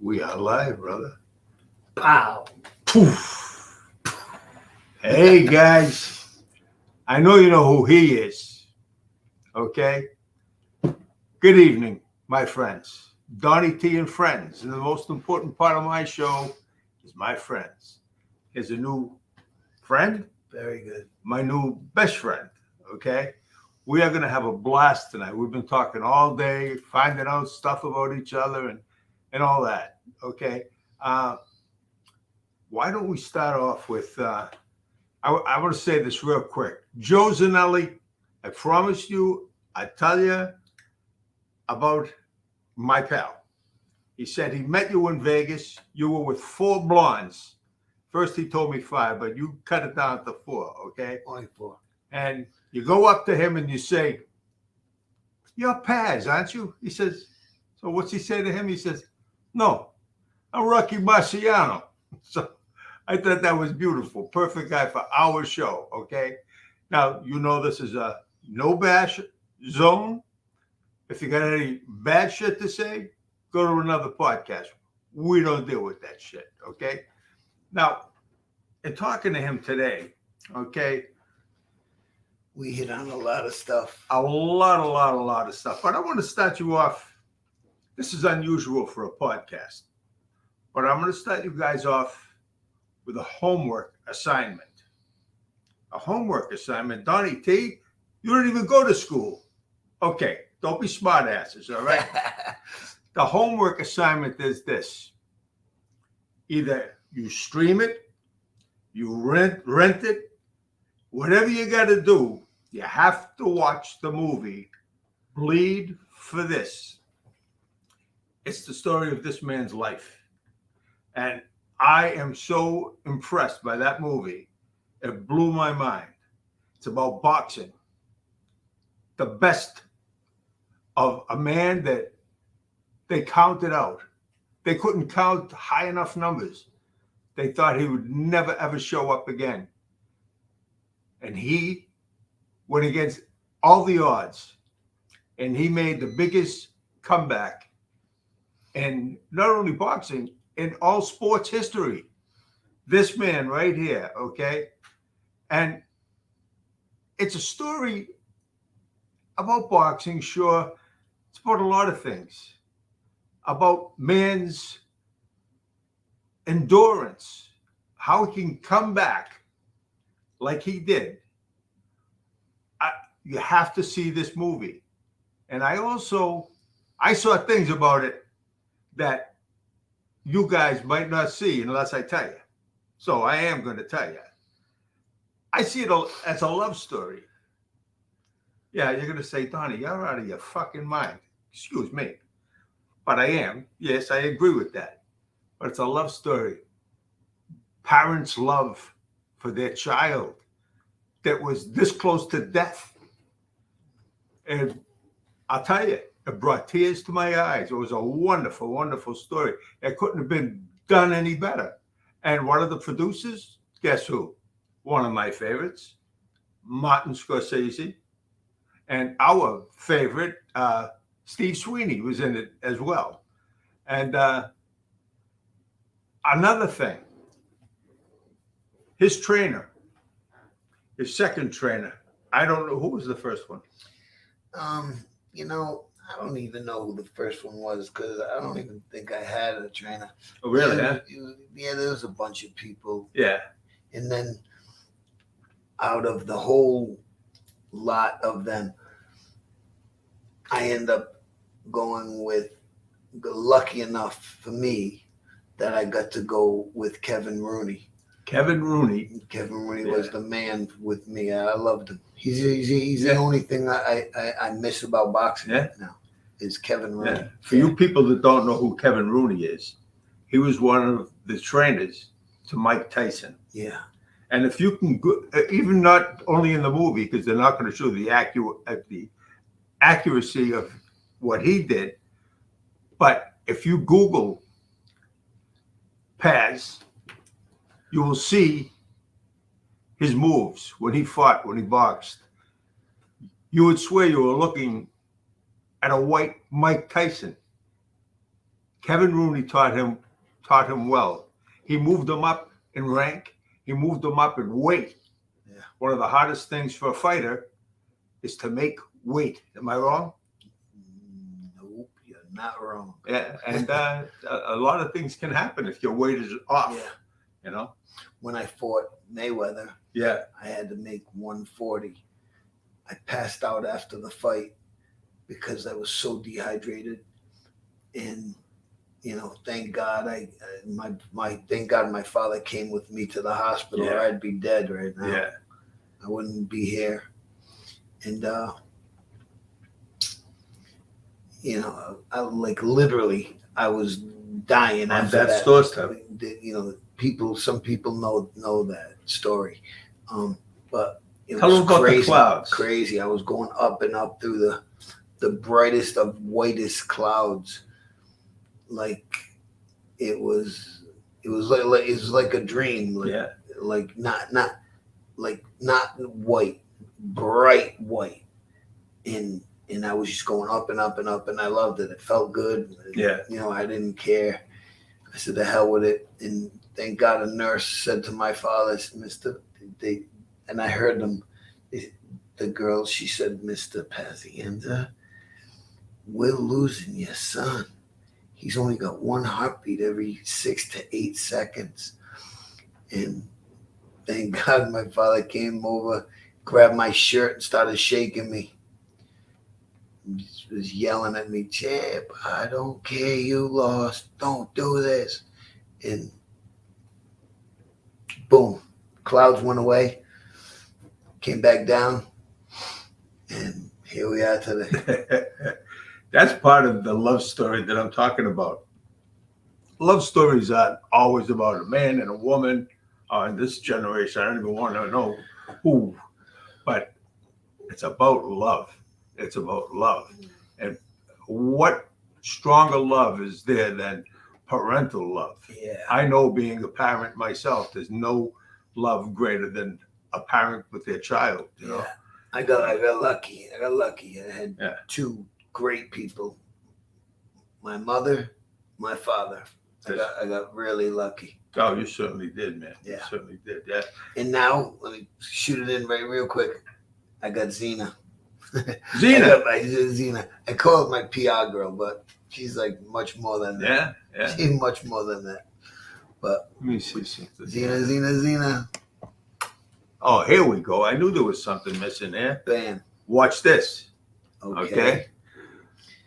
We are live, brother. Pow. Poof. Hey, guys. I know you know who he is. Okay? Good evening, my friends. Donnie T and friends. And the most important part of my show is my friends. Here's a new friend. Very good. My new best friend. Okay? We are going to have a blast tonight. We've been talking all day, finding out stuff about each other and all that. Okay? Why don't we start off with, I want to say this real quick. Joe Zanelli, I promised you, I tell you about my pal. He said he met you in Vegas. You were with 4 blondes. First he told me 5, but you cut it down to 4, okay? Only 4. And you go up to him and you say, "You're Paz, aren't you?" He says, so what's he say to him? He says, "No, I'm Rocky Marciano." So I thought that was beautiful. Perfect guy for our show, okay? Now, you know this is a no bash zone. If you got any bad shit to say, go to another podcast. We don't deal with that shit, okay? Now, in talking to him today, okay, We hit on a lot of stuff. a lot of stuff. But I want to start you off. This is unusual for a podcast, but I'm going to start you guys off with a homework assignment. A homework assignment. Donnie T, you don't even go to school. Okay, don't be smart asses, all right? The homework assignment is this. Either you stream it, you rent it, whatever you got to do, you have to watch the movie Bleed for This. It's the story of this man's life. And I am so impressed by that movie. It blew my mind. It's about boxing. The best of a man that they counted out. They couldn't count high enough numbers. They thought he would never, ever show up again. And he went against all the odds. And he made the biggest comeback in not only boxing, in all sports history. This man right here, okay? And it's a story about boxing, sure. It's about a lot of things. About man's endurance, how he can come back like he did. You have to see this movie. And I saw things about it that you guys might not see unless I tell you. So I am going to tell you. I see it as a love story. Yeah, you're going to say, "Donnie, you're out of your fucking mind." Excuse me. But I am. Yes, I agree with that. But it's a love story. Parents' love for their child that was this close to death. And I'll tell you, it brought tears to my eyes. It was a wonderful, wonderful story. It couldn't have been done any better. And one of the producers, guess who? One of my favorites, Martin Scorsese. And our favorite, Steve Sweeney, was in it as well. And another thing, his trainer, his second trainer, I don't know who was the first one. I don't even know who the first one was because I don't even think I had a trainer. Oh, really? Yeah, there was a bunch of people. Yeah. And then out of the whole lot of them, I end up going with, lucky enough for me, that I got to go with Kevin Rooney. Kevin Rooney Was the man with me. I loved him. He's the only thing I miss about boxing right now is Kevin Rooney. Yeah. For you people that don't know who Kevin Rooney is, he was one of the trainers to Mike Tyson. Yeah. And if you can go, even not only in the movie, because they're not going to show the accuracy of what he did, but if you Google Paz, you will see his moves when he fought, when he boxed. You would swear you were looking at a white Mike Tyson. Kevin Rooney taught him well. He moved him up in rank. He moved him up in weight. Yeah. One of the hardest things for a fighter is to make weight. Am I wrong? Nope, you're not wrong. Yeah, and a lot of things can happen if your weight is off. Yeah. You know. When I fought Mayweather, Yeah. I had to make 140. I passed out after the fight because I was so dehydrated, and thank God thank God my father came with me to the hospital, or I'd be dead right now. Yeah. I wouldn't be here. And I literally I was dying On after that that. store stuff. Some people know that story. But it Tell was them about crazy, the clouds. crazy. I was going up and up through the brightest of whitest clouds. Like it was like a dream. Like not white, bright white. And I was just going up and up and up, and I loved it. It felt good. Yeah. I didn't care. I said, the hell with it. And thank God a nurse said to my father, and I heard them, the girl, she said, Mr. Pazienza, we're losing your son. He's only got one heartbeat every 6 to 8 seconds. And thank God my father came over, grabbed my shirt and started shaking me. He was yelling at me, Champ, I don't care, you lost. Don't do this. And boom, clouds went away, came back down, and here we are today. That's part of the love story that I'm talking about. Love stories aren't always about a man and a woman. In this generation, I don't even want to know who, but it's about love. It's about love. And what stronger love is there than parental love? Yeah. I know, being a parent myself, there's no love greater than a parent with their child. You know? I got lucky. I had two great people. My mother, my father. I got really lucky. Oh, you certainly did, man. Yeah. You certainly did. Yeah. And now, let me shoot it in real quick. I got Zena. Zena. I call it my PR girl, but she's like much more than that. Yeah. She's much more than that. But let me see something. Zena. Oh, here we go. I knew there was something missing there. Bam. Watch this. Okay.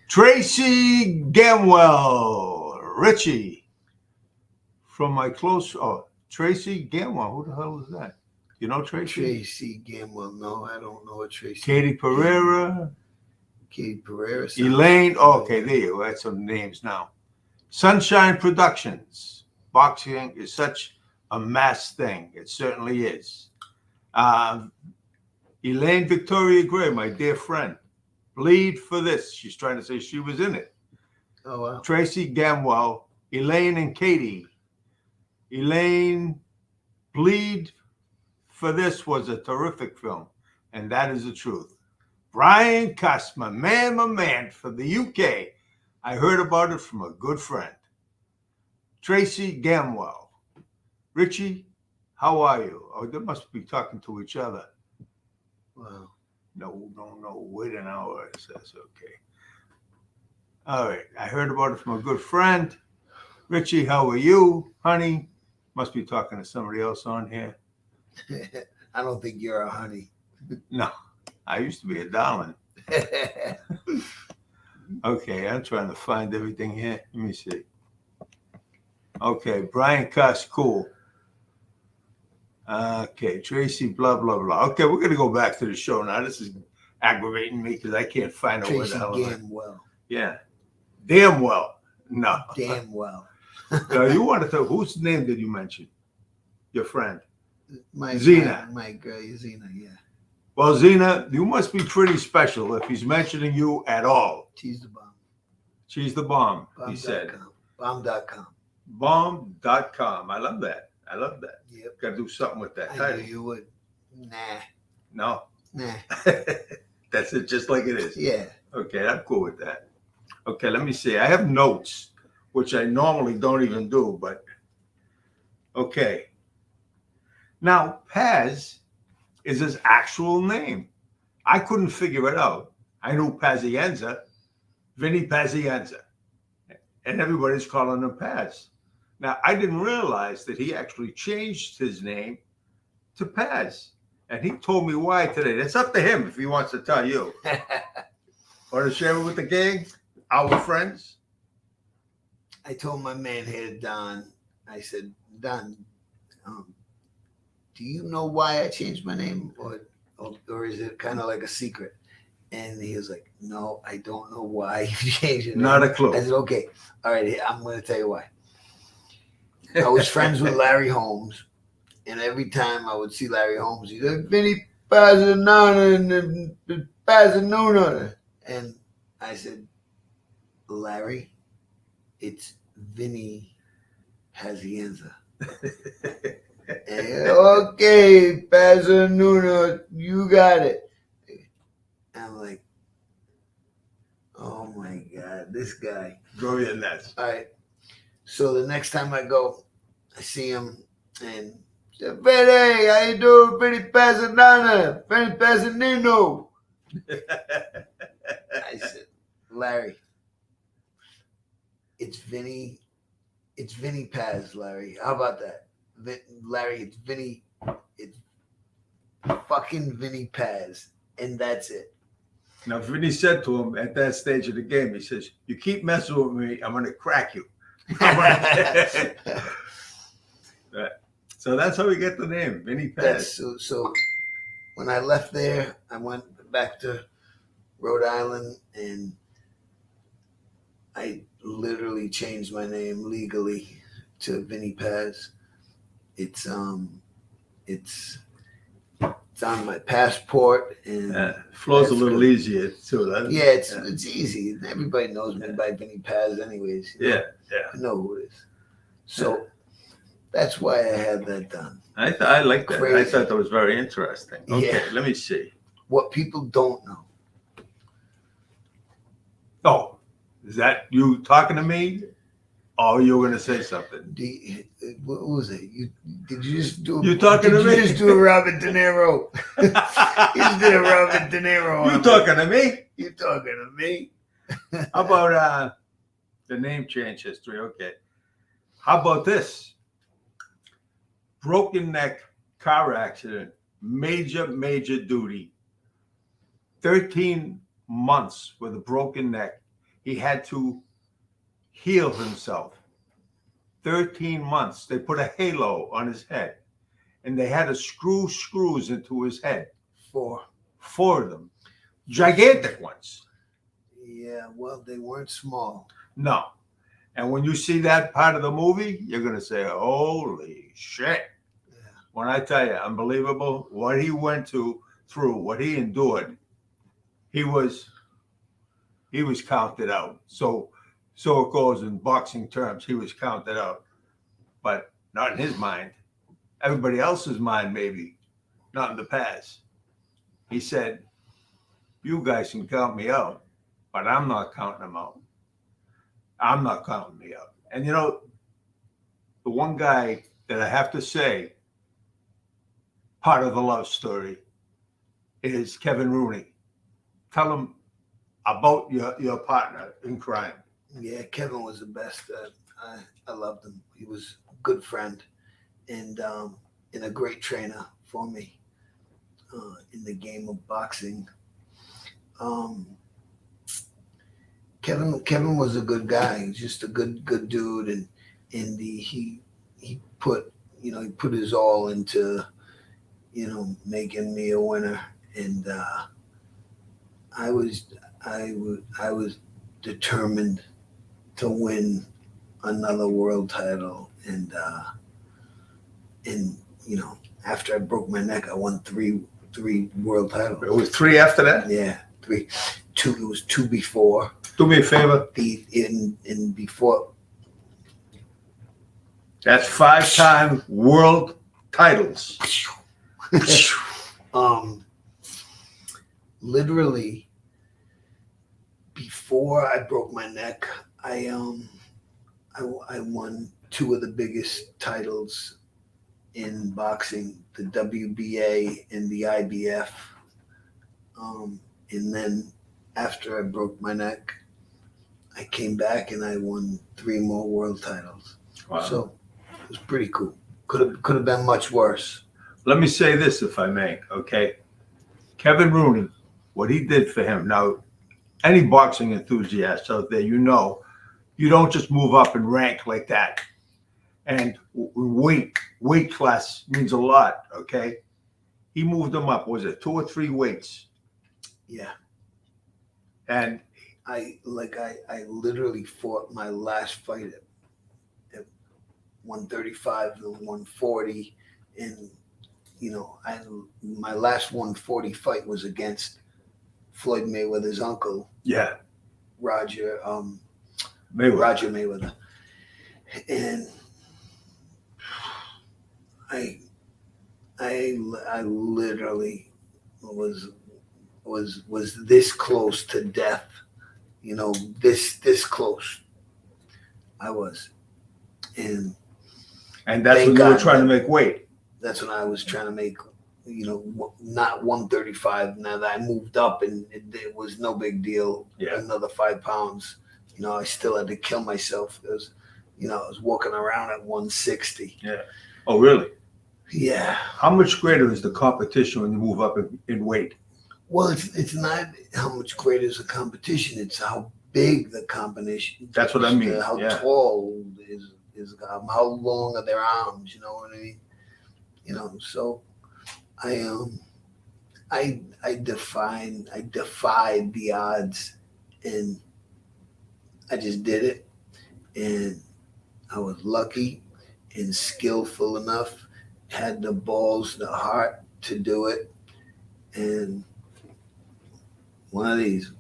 Tracy Gamwell, Richie. From my close, Tracy Gamwell. Who the hell is that? You know Tracy? Tracy Gamwell. No, I don't know what Tracy. Katie Pereira. Elaine. Okay, there you go. That's some names now. Sunshine Productions. Boxing is such a mass thing. It certainly is. Elaine Victoria Gray, my dear friend. Bleed for this. She's trying to say she was in it. Oh, wow. Tracy Gamwell, Elaine and Katie. Elaine, Bleed for This was a terrific film, and that is the truth. Brian Cuss, my man, from the UK. I heard about it from a good friend. Tracy Gamwell. Richie, how are you? Oh, they must be talking to each other. Wow. No. Wait an hour. It says, okay. All right. I heard about it from a good friend. Richie, how are you, honey? Must be talking to somebody else on here. I don't think you're a honey. No, I used to be a darling. Okay, I'm trying to find everything here. Let me see. Okay, Brian Cuss, cool. Okay, Tracy, blah, blah, blah. Okay, we're going to go back to the show now. This is aggravating me because I can't find out where the hell damn well. Yeah. Damn well. No. Damn well. You wanted to, whose name did you mention? Your friend? Zena. My girl, Zena, yeah. Well, Zena, you must be pretty special if he's mentioning you at all. She's the bomb. She's the bomb, he said. Bomb.com. Bomb.com. I love that. Yep. Got to do something with that. I knew you would. No. Nah. That's it, just like it is. Yeah. Okay, I'm cool with that. Okay, let me see. I have notes. which I normally don't even do, but okay. Now, Paz is his actual name. I couldn't figure it out. I knew Pazienza, Vinny Pazienza, and everybody's calling him Paz. Now, I didn't realize that he actually changed his name to Paz. And he told me why today. It's up to him if he wants to tell you. Want to share it with the gang, our friends? I told my man here, Don, I said, Don, do you know why I changed my name? Or is it kind of like a secret? And he was like, no, I don't know why you changed your name. Not a clue. I said, okay, all right, I'm going to tell you why. I was friends with Larry Holmes, and every time I would see Larry Holmes, he's like, Vinny Pazinana and Pazinuna. And I said, Larry, it's Vinny Pazienza. And, okay, Pazinuna, you got it. And I'm like, oh my God, this guy. Go in nuts. All right. So the next time I go, I see him and say, Vinny, how you doing? Vinny Pazinana, Vinny Pazinino. I said, Larry, it's Vinny Paz, Larry. How about that? Larry, it's fucking Vinny Paz, and that's it. Now, Vinny said to him at that stage of the game, he says, you keep messing with me, I'm going to crack you. So that's how we get the name, Vinny Paz. So when I left there, I went back to Rhode Island, and I literally changed my name legally to Vinny Paz. It's on my passport, and flows a little easier too. Yeah, it's easy. Everybody knows me by Vinny Paz, anyways. Yeah. I know who it is. So that's why I had that done. I like that. Crazy. I thought that was very interesting. Okay, Yeah. let me see. What people don't know. Oh, is that you talking to me? Or you were going to say something? What was it? Did you just do? You talking to me? Did you just do a Robert De Niro? You just did a Robert De Niro. You talking to me? You talking to me? How about the name change history? Okay. How about this? Broken neck car accident, major duty. 13 months with a broken neck. He had to heal himself. 13 months. They put a halo on his head, and they had to screw screws into his head. Four of them. Gigantic ones. Yeah, well, they weren't small. No. And when you see that part of the movie, you're going to say, holy shit. Yeah. When I tell you, unbelievable, what he went through, what he endured, he was counted out. So it goes in boxing terms. He was counted out, but not in his mind. Everybody else's mind, maybe, not in the past. He said, you guys can count me out, but I'm not counting them out. I'm not counting me out. And the one guy that I have to say, part of the love story, is Kevin Rooney. Tell him about your partner in crime. Yeah, Kevin was the best. I loved him. He was a good friend and a great trainer for me in the game of boxing. Kevin was a good guy. He's just a good dude, and he put his all into making me a winner, and I was determined to win another world title, and after I broke my neck, I won three world titles. It was 3 after that? Yeah, 3. 2. It was 2 before. Do me a favor. In before. That's 5-time world titles. Literally, before I broke my neck, I I won two of the biggest titles in boxing, the WBA and the IBF. And then after I broke my neck, I came back and I won 3 more world titles. Wow. So it was pretty cool. Could have been much worse. Let me say this, if I may, okay? Kevin Rooney, what he did for him. Now, any boxing enthusiast out there, you know, you don't just move up and rank like that. And weight class means a lot, okay? He moved them up. Was it 2 or 3 weights? Yeah. And I literally fought my last fight at 135 and 140, and my last 140 fight was against Floyd Mayweather's uncle. Yeah. Roger Mayweather. And I literally was this close to death. This close. I was. And that's when you were trying to make weight. That's when I was trying to make, not 135. Now that I moved up, and it was no big deal. Yeah. Another 5 pounds. I still had to kill myself because, I was walking around at 160. Yeah. Oh, really? Yeah. How much greater is the competition when you move up in weight? Well, it's not how much greater is the competition. It's how big the competition. That's what I mean. How tall is how long are their arms? You know what I mean? So I defied the odds, and I just did it, and I was lucky and skillful enough, had the balls, the heart to do it, and one of these.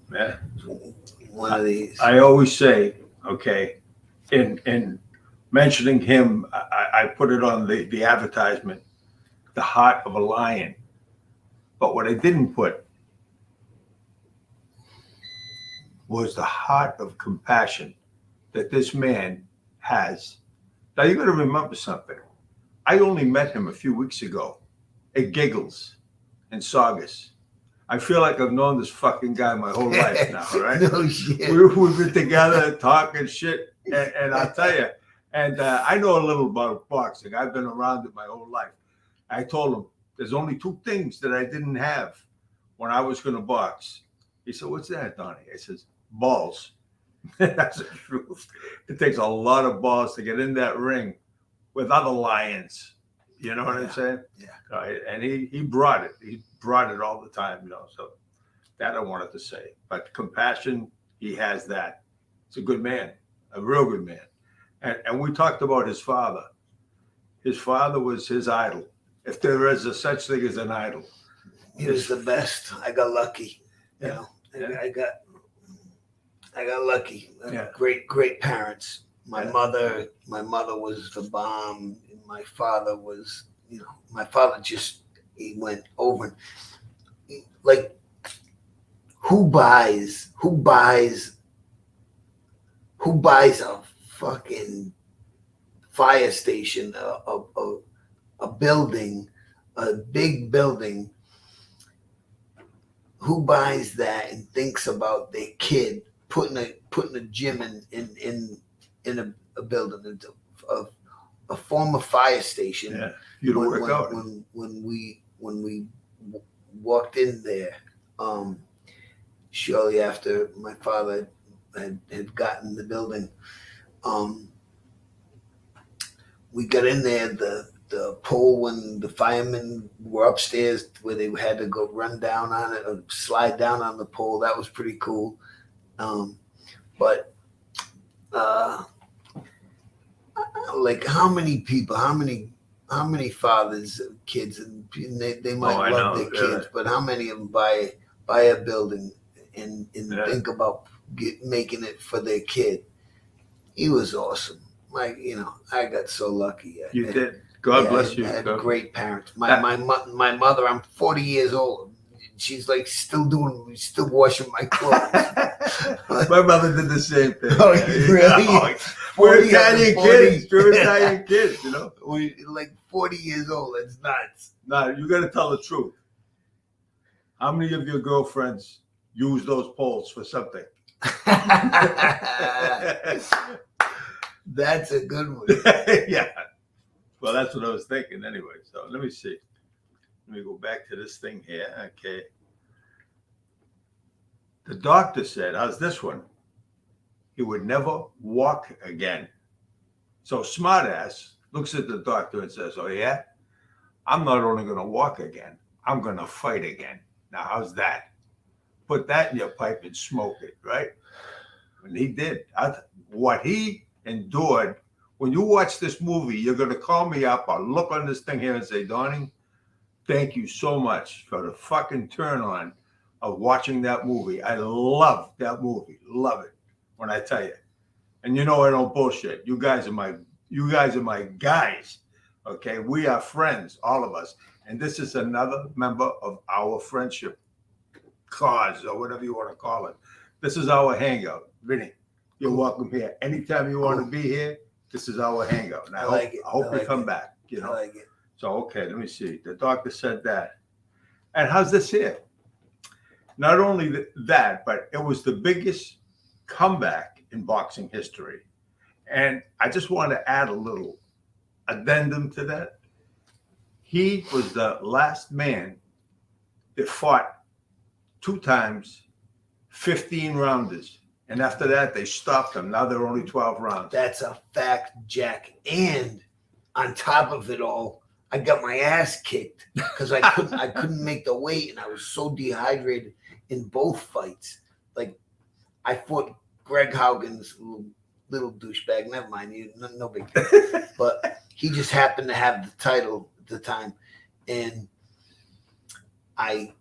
I always say, okay, in mentioning him, I put it on the advertisement, the heart of a lion. But what I didn't put was the heart of compassion that this man has. Now, you got to remember something. I only met him a few weeks ago at Giggles in Saugus. I feel like I've known this fucking guy my whole life now, right? No shit. We've been together talking shit, and I'll tell you, and I know a little about boxing. I've been around it my whole life. I told him, there's only 2 things that I didn't have when I was going to box. He said, what's that, Donnie? I says, balls. That's the truth. It takes a lot of balls to get in that ring with other lions. You know what I'm saying? Yeah. And he brought it. He brought it all the time, So that I wanted to say. But compassion, he has that. He's a good man, a real good man. And we talked about his father. His father was his idol, if there is a such thing as an idol. He was the best. I got lucky. I got lucky. Yeah. Great parents. My mother was the bomb. My father was, my father he went over. Like, who buys a fucking fire station, a building, a big building? Who buys that and thinks about their kid putting a gym in a building, a former fire station? Yeah, you don't work out. When we walked in there, shortly after my father had gotten the building, we got in there. The pole, when the firemen were upstairs, where they had to go run down on it or slide down on the pole, that was pretty cool. But like, how many people, how many fathers of kids, and they might love their kids, but how many of them buy a building and think about making it for their kid? He was awesome. Like, I got so lucky. You did. God bless you. I had great parents. My mother, I'm 40 years old. She's like still washing my clothes. My mother did the same thing. Oh, really? We're 40 Italian kids. We're Italian kids, you know. We like 40 years old. It's nuts. Now, you got to tell the truth. How many of your girlfriends use those poles for something? That's a good one. Yeah. Well, that's what I was thinking anyway. So let me see. Let me go back to this thing here. Okay. The doctor said, how's this one? He would never walk again. So smartass looks at the doctor and says, oh, yeah? I'm not only going to walk again, I'm going to fight again. Now, how's that? Put that in your pipe and smoke it, right? And he did. What he endured, when you watch this movie, you're going to call me up. I'll look on this thing here and say, Donnie, thank you so much for the fucking turn on of watching that movie. I love that movie. Love it when I tell you. And you know I don't bullshit. You guys are my guys. Okay, we are friends, all of us. And this is another member of our friendship cause, or whatever you want to call it. This is our hangout. Vinny, you're welcome here. Anytime you want to be here, this is our hangout. And I hope you come back. You know? I like it. So, okay, let me see. The doctor said that. And how's this here? Not only that, but it was the biggest comeback in boxing history. And I just want to add a little addendum to that. He was the last man that fought 2 times, 15 rounders. And after that, they stopped him. Now they're only 12 rounds. That's a fact, Jack. And on top of it all, I got my ass kicked because I couldn't make the weight, and I was so dehydrated in both fights. Like, I fought Greg Haugen's little douchebag. Never mind, no big deal. But he just happened to have the title at the time, and I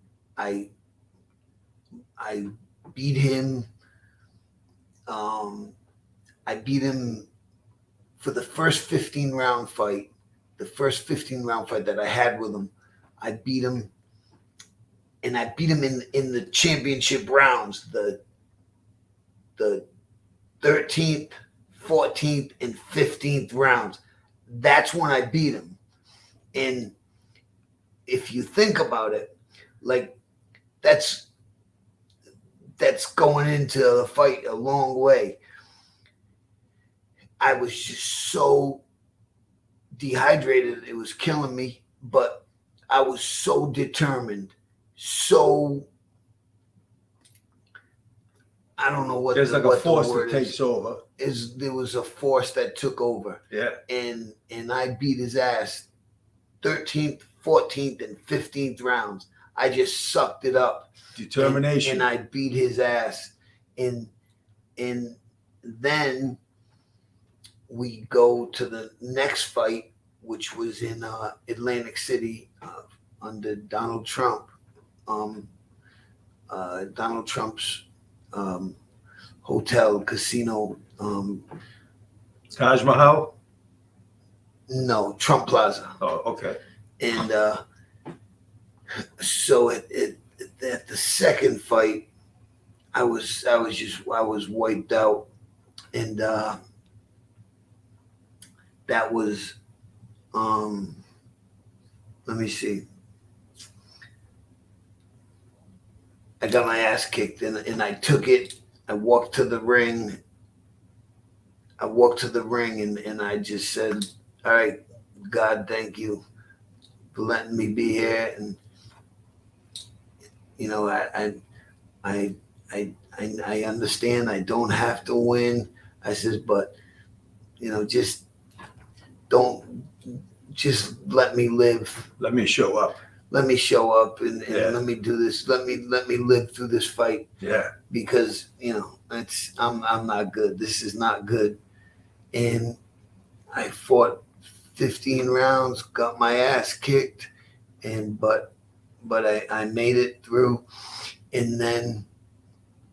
beat him. I beat him for the first 15-round fight. The first 15-round fight that I had with him, I beat him, and I beat him in the championship rounds, the 13th, 14th, and 15th rounds. That's when I beat him. And if you think about it, like, that's going into the fight a long way. I was just so dehydrated, it was killing me, but I was so determined, so I don't know what there's the, like what a force the word that takes over. is. There was a force that took over. Yeah. And I beat his ass 13th, 14th, and 15th rounds. I just sucked it up. Determination. And I beat his ass. And then we go to the next fight, which was in Atlantic City under Donald Trump. Donald Trump's hotel, casino. Taj Mahal? No, Trump Plaza. Oh, okay. And so at the second fight, I was wiped out, and that was let me see. I got my ass kicked, and I took it. I walked to the ring. And I just said, all right, God, thank you for letting me be here. And, you know, I understand I don't have to win. I says, but, you know, just let me live. Let me show up. Let me show up and let me do this. Let me live through this fight. Yeah. Because, you know, I'm not good. This is not good. And I fought 15 rounds, got my ass kicked, but I made it through. And then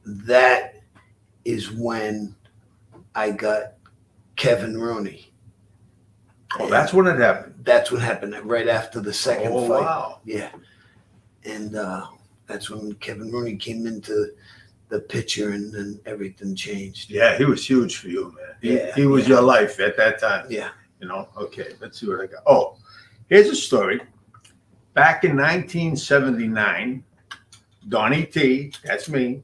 that is when I got Kevin Rooney. Oh, that's when it happened. That's what happened right after the second fight. Wow. Yeah. And that's when Kevin Rooney came into the picture, and then everything changed. Yeah, he was huge for you, man. He was yeah. your life at that time. Yeah. You know, okay, let's see what I got. Oh, here's a story. Back in 1979, Donnie T, that's me,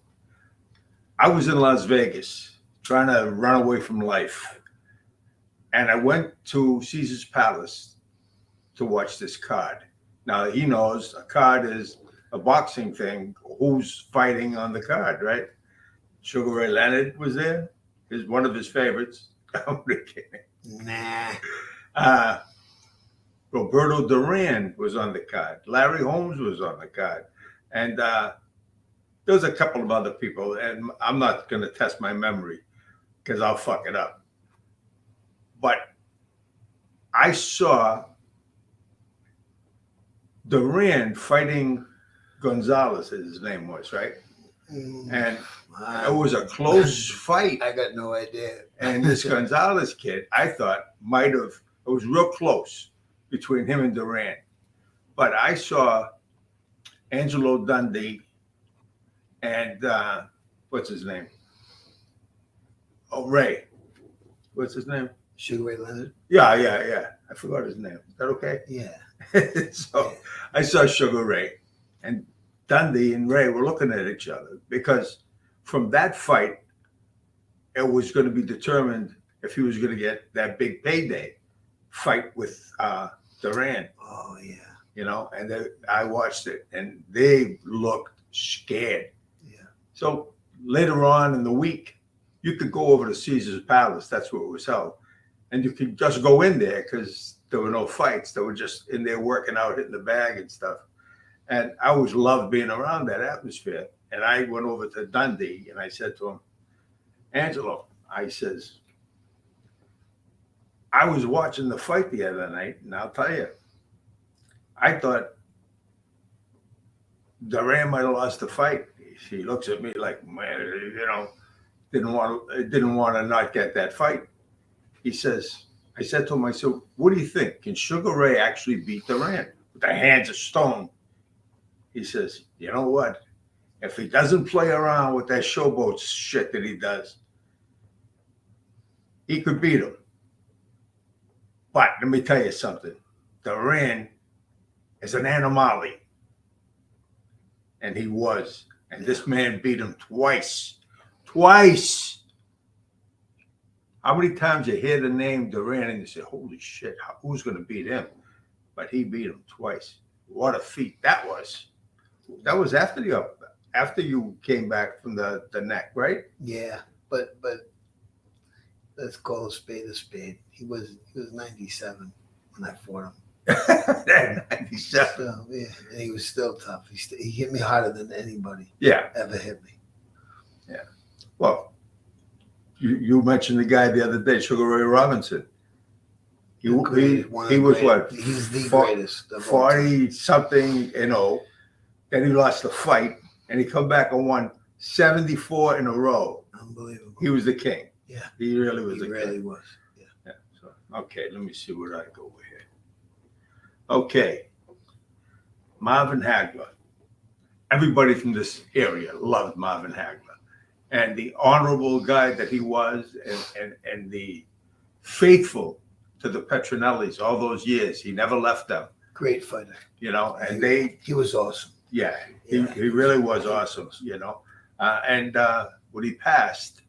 I was in Las Vegas trying to run away from life. And I went to Caesar's Palace to watch this card. Now, he knows a card is a boxing thing. Who's fighting on the card, right? Sugar Ray Leonard was there. Is one of his favorites. I'm kidding. Nah. Roberto Duran was on the card. Larry Holmes was on the card. And there was a couple of other people. And I'm not going to test my memory because I'll fuck it up. But I saw Duran fighting Gonzalez, his name was, right? And it was a close fight. I got no idea. And this Gonzalez kid, I thought might have, it was real close between him and Duran. But I saw Angelo Dundee and what's his name? Oh, Ray. What's his name? Sugar Ray Leonard? Yeah. I forgot his name. Is that okay? Yeah. So I saw Sugar Ray, and Dundee and Ray were looking at each other because from that fight, it was going to be determined if he was going to get that big payday fight with Duran. Oh, yeah. You know, and I watched it, and they looked scared. Yeah. So later on in the week, you could go over to Caesar's Palace. That's where it was held. And you could just go in there because there were no fights. They were just in there working out, hitting the bag and stuff. And I always loved being around that atmosphere. And I went over to Dundee and I said to him, Angelo, I says, I was watching the fight the other night, and I'll tell you, I thought Duran might have lost the fight. He looks at me like, man, you know, didn't want to not get that fight. He says, I said to him, I said, what do you think? Can Sugar Ray actually beat Duran with the hands of stone? He says, you know what? If he doesn't play around with that showboat shit that he does, he could beat him. But let me tell you something. Duran is an animale. And he was. And this man beat him twice. Twice. How many times you hear the name Duran and you say, holy shit, who's going to beat him? But he beat him twice. What a feat that was. That was after you came back from the neck, right? Yeah, but let's call a spade a spade. He was 97 when I fought him. 97. So, yeah, and he was still tough. He hit me harder than anybody ever hit me. Yeah. Well, you mentioned the guy the other day, Sugar Ray Robinson. He was what? He's the greatest. 40 something, Then he lost the fight, and he come back and won 74 in a row. Unbelievable. He was the king. Yeah. He really was the king. He really was. Yeah. So, okay, let me see where I go with here. Okay. Marvin Hagler. Everybody from this area loved Marvin Hagler. And the honorable guy that he was, and the faithful to the Petronellis all those years. He never left them. Great fighter. And he was awesome. Yeah, he really was awesome, And when he passed,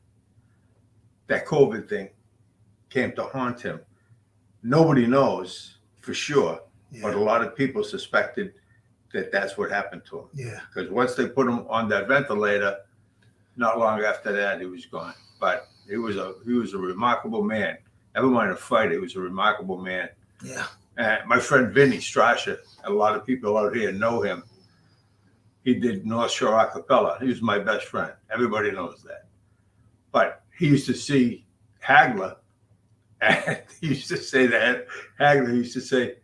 that COVID thing came to haunt him. Nobody knows for sure, but a lot of people suspected that that's what happened to him. Yeah. Because once they put him on that ventilator, not long after that, he was gone. But he was a remarkable man. Never mind a fighter, he was a remarkable man. Yeah. My friend Vinny Strasher, a lot of people out here know him. He did North Shore Acapella. He was my best friend. Everybody knows that. But he used to see Hagler, and he used to say that. Hagler used to say,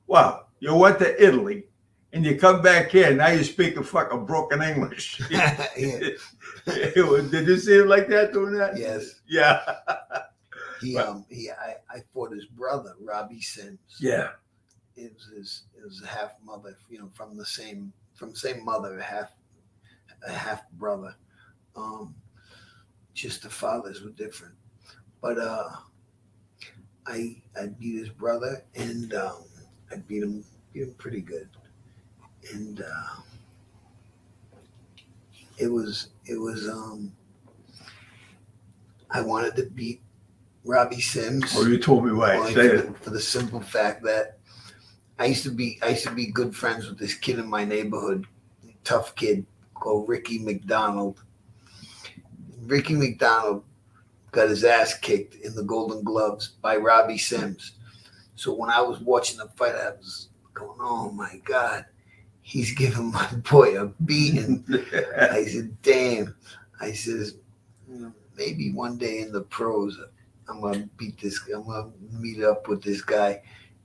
wow, you went to Italy, and you come back here, now you speak a fucking broken English. Did you see him like that doing that? Yes. Yeah. I fought his brother, Robbie Sims. Yeah. It was a half mother, from the same mother, a half brother. Just the fathers were different. But I beat his brother, and I beat him pretty good. And it was I wanted to beat Robbie Sims. Oh, you told me why. Only Say it. for the simple fact that I used to be good friends with this kid in my neighborhood, tough kid called Ricky McDonald. Ricky McDonald got his ass kicked in the Golden Gloves by Robbie Sims. So when I was watching the fight, I was going, "Oh my God, he's giving my boy a beating." I said, "Damn." I says, "Maybe one day in the pros, I'm gonna beat this. I'm gonna meet up with this guy."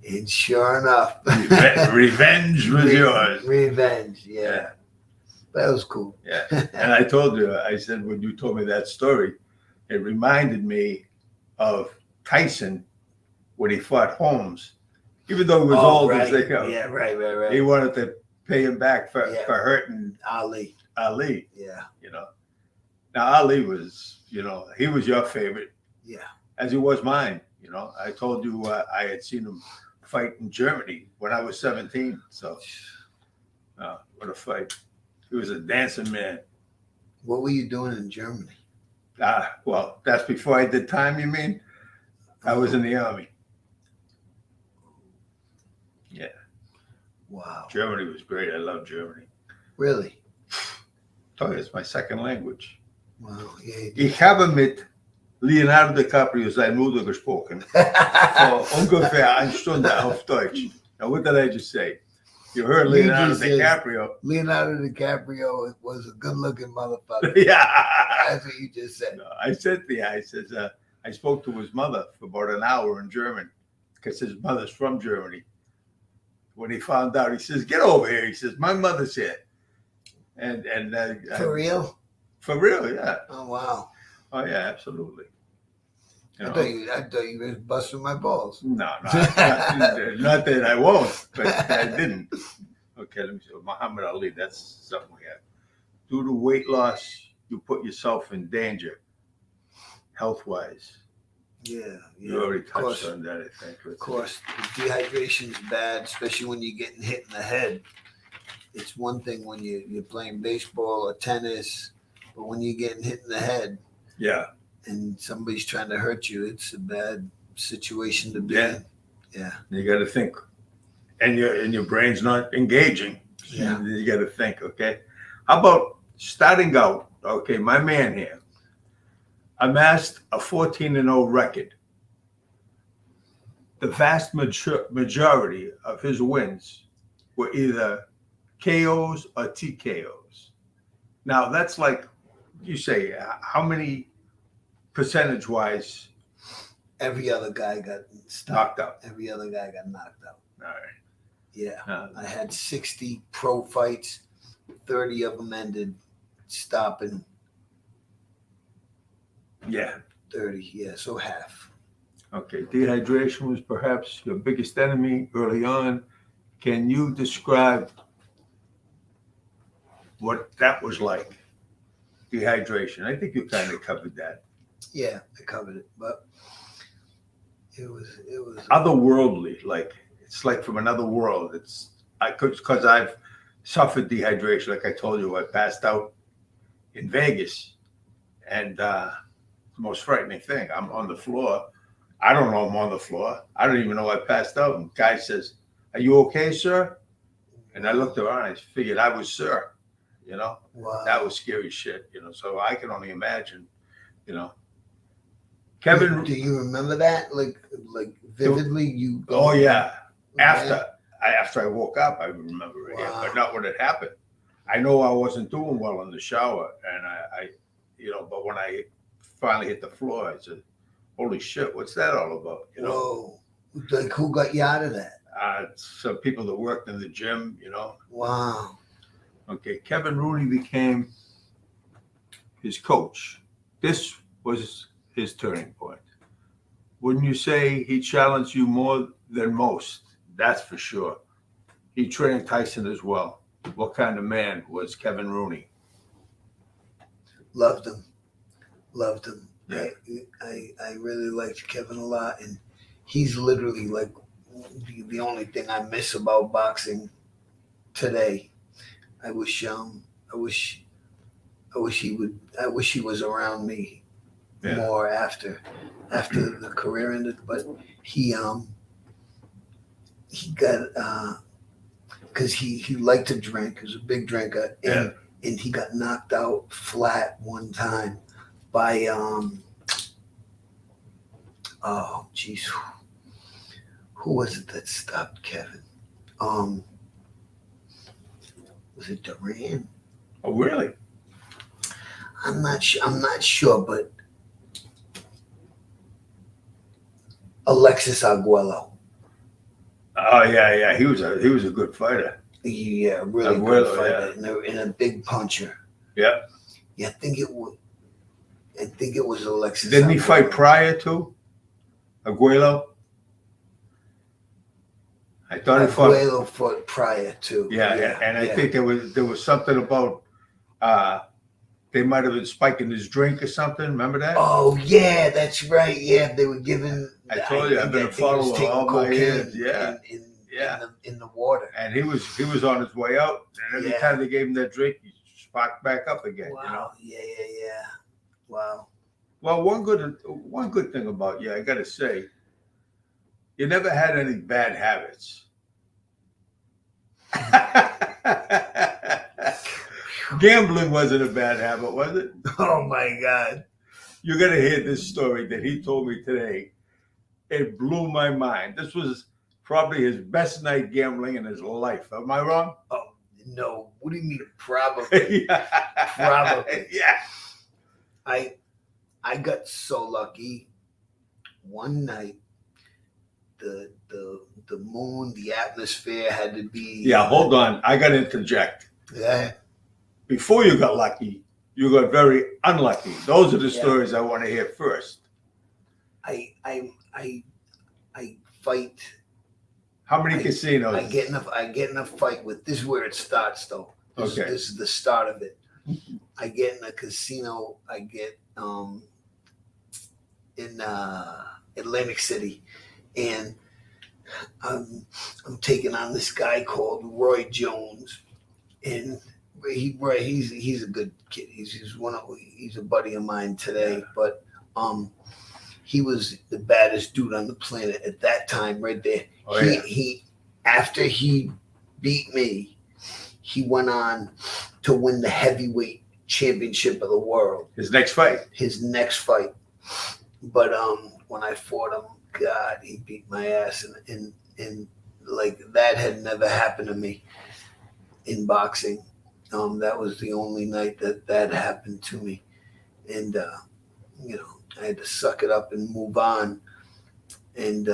And sure enough, revenge was yours. Revenge, yeah. That was cool. Yeah. And I told you, I said, when you told me that story, it reminded me of Tyson when he fought Holmes. Even though he was old as they go. Yeah, right. He wanted to pay him back for hurting Ali. Yeah. Now, Ali was, he was your favorite. Yeah. As he was mine. I told you I had seen him fight in Germany when I was 17. So, what a fight. He was a dancing man. What were you doing in Germany? Well, that's before I did time, you mean? I was in the army. Yeah. Wow. Germany was great. I love Germany. Really? Oh, it's my second language. Wow. Yeah. Ich habe mit Leonardo DiCaprio sein Mutter gesprochen. For ungefähr eine Stunde auf Deutsch. Now, what did I just say? You heard Leonardo DiCaprio. Leonardo DiCaprio was a good-looking motherfucker. Yeah. That's what you just said. No, I said I spoke to his mother for about an hour in German because his mother's from Germany. When he found out, he says, "Get over here." He says, "My mother's here." And For real? For real, yeah. Oh, wow. Oh, yeah, absolutely. I thought you were busting my balls. No, not that I won't, but I didn't. Okay, let me see. Muhammad Ali, that's something we have. Due to weight loss, you put yourself in danger, health-wise. Yeah. You already touched on that, I think. Of course, dehydration's bad, especially when you're getting hit in the head. It's one thing when you're playing baseball or tennis, but when you're getting hit in the head, yeah, and somebody's trying to hurt you, it's a bad situation to be in. Yeah. You got to think, and your brain's not engaging. Yeah. You got to think. Okay, how about starting out? Okay, my man here amassed a 14-0 record. The vast majority of his wins were either KOs or TKOs. Now that's like you say, how many percentage-wise? Every other guy got knocked out. Every other guy got knocked out. All right. Yeah. I had 60 pro fights, 30 of them ended stopping. Yeah. 30, yeah, so half. Okay. Dehydration was perhaps your biggest enemy early on. Can you describe what that was like? Dehydration. I think you kind of covered that. Yeah, I covered it, but it was otherworldly. Like it's like from another world. Because I've suffered dehydration. Like I told you, I passed out in Vegas, and the most frightening thing, I'm on the floor. I don't know I'm on the floor. I don't even know I passed out. And the guy says, "Are you okay, sir?" And I looked around. I figured I was sir. Wow. That was scary shit. So I can only imagine. Kevin, do you remember that? Like vividly? Oh yeah. After I woke up, I remember it. Wow. Yeah, but not when it happened. I know I wasn't doing well in the shower, and I but when I finally hit the floor, I said, "Holy shit, what's that all about?" Whoa. Like who got you out of that? Some people that worked in the gym. Wow. Okay, Kevin Rooney became his coach. This was his turning point. Wouldn't you say he challenged you more than most? That's for sure. He trained Tyson as well. What kind of man was Kevin Rooney? Loved him. Yeah. I really liked Kevin a lot, and he's literally like the only thing I miss about boxing today. I wish I wish I wish he was around me more after the career ended. But he got because he liked to drink. He was a big drinker, and he got knocked out flat one time by oh geez, who was it that stopped Kevin? Was it Duran? Oh, really? I'm not sure, but Alexis Arguello. Oh yeah. He was a good fighter. Yeah, really Arguello, good fighter and a big puncher. Yeah. Yeah, I think it was Alexis. Didn't he Arguello. fight prior to Aguero? I thought he fought. Arguello fought prior to. Yeah, and I think there was something about they might have been spiking his drink or something. Remember that? Oh yeah, that's right. Yeah, they were giving. I told you I've been a follower all my years. Yeah, in the water. And he was on his way out, and every time they gave him that drink, he sparked back up again. Wow. You know? Yeah. Wow. Well, one good thing about you, I got to say, you never had any bad habits. Gambling wasn't a bad habit, was it? Oh my God. You're going to hear this story that he told me today. It blew my mind. This was probably his best night gambling in his life. Am I wrong? Oh, no. What do you mean probably? Probably. Yeah. I got so lucky. One night, the moon, the atmosphere had to be. Yeah, hold on. I got to interject. Yeah. Before you got lucky, you got very unlucky. Those are the stories I want to hear first. I fight. How many casinos? I get in a fight with. This is where it starts, though. This is the start of it. I get in a casino. I get in Atlantic City, and I'm taking on this guy called Roy Jones, and he's a good kid. He's a buddy of mine today, but he was the baddest dude on the planet at that time, right there. Oh, he after he beat me, he went on to win the heavyweight championship of the world. His next fight. But when I fought him, God, he beat my ass, and like that had never happened to me in boxing. That was the only night that happened to me, and I had to suck it up and move on. And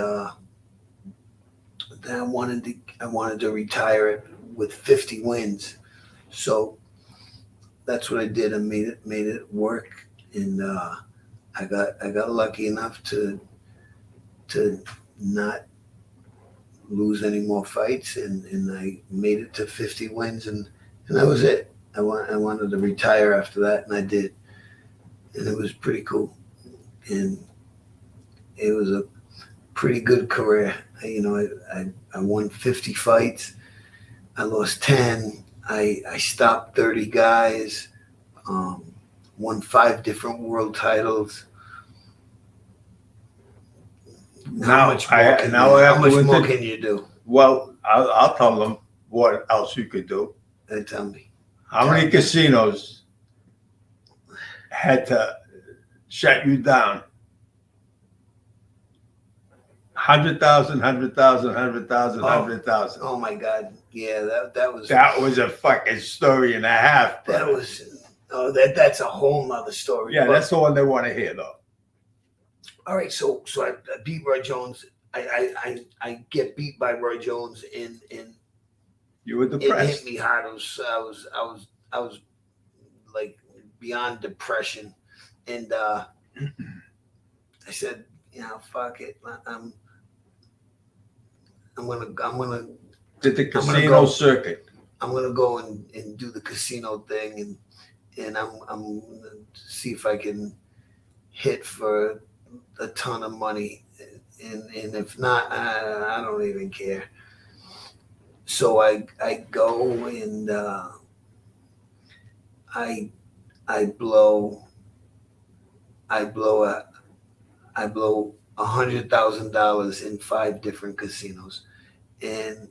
then I wanted to retire it with 50 wins, so that's what I did. I made it work, and I got lucky enough to not lose any more fights, and I made it to 50 wins, and that was it. I wanted to retire after that, and I did, and it was pretty cool, and it was a pretty good career. I won 50 fights. I lost 10. I stopped 30 guys. Won 5 different world titles. How much more can you do? Well, I'll tell them what else you could do. Tell me. How many casinos had to shut you down? 100,000, 100,000, 100,000, 100,000. Oh my God! Yeah, that was a fucking story and a half. Bro. That's a whole nother story. Yeah, that's the one they want to hear, though. All right, so I beat Roy Jones. I get beat by Roy Jones, and you were depressed. It hit me hard. I was like beyond depression, and I said, fuck it. I'm gonna did the casino circuit. I'm gonna go and do the casino thing, and I'm gonna see if I can hit for a ton of money, and if not, I don't even care. So I go and I I blow I blow $100,000 in 5 different casinos, and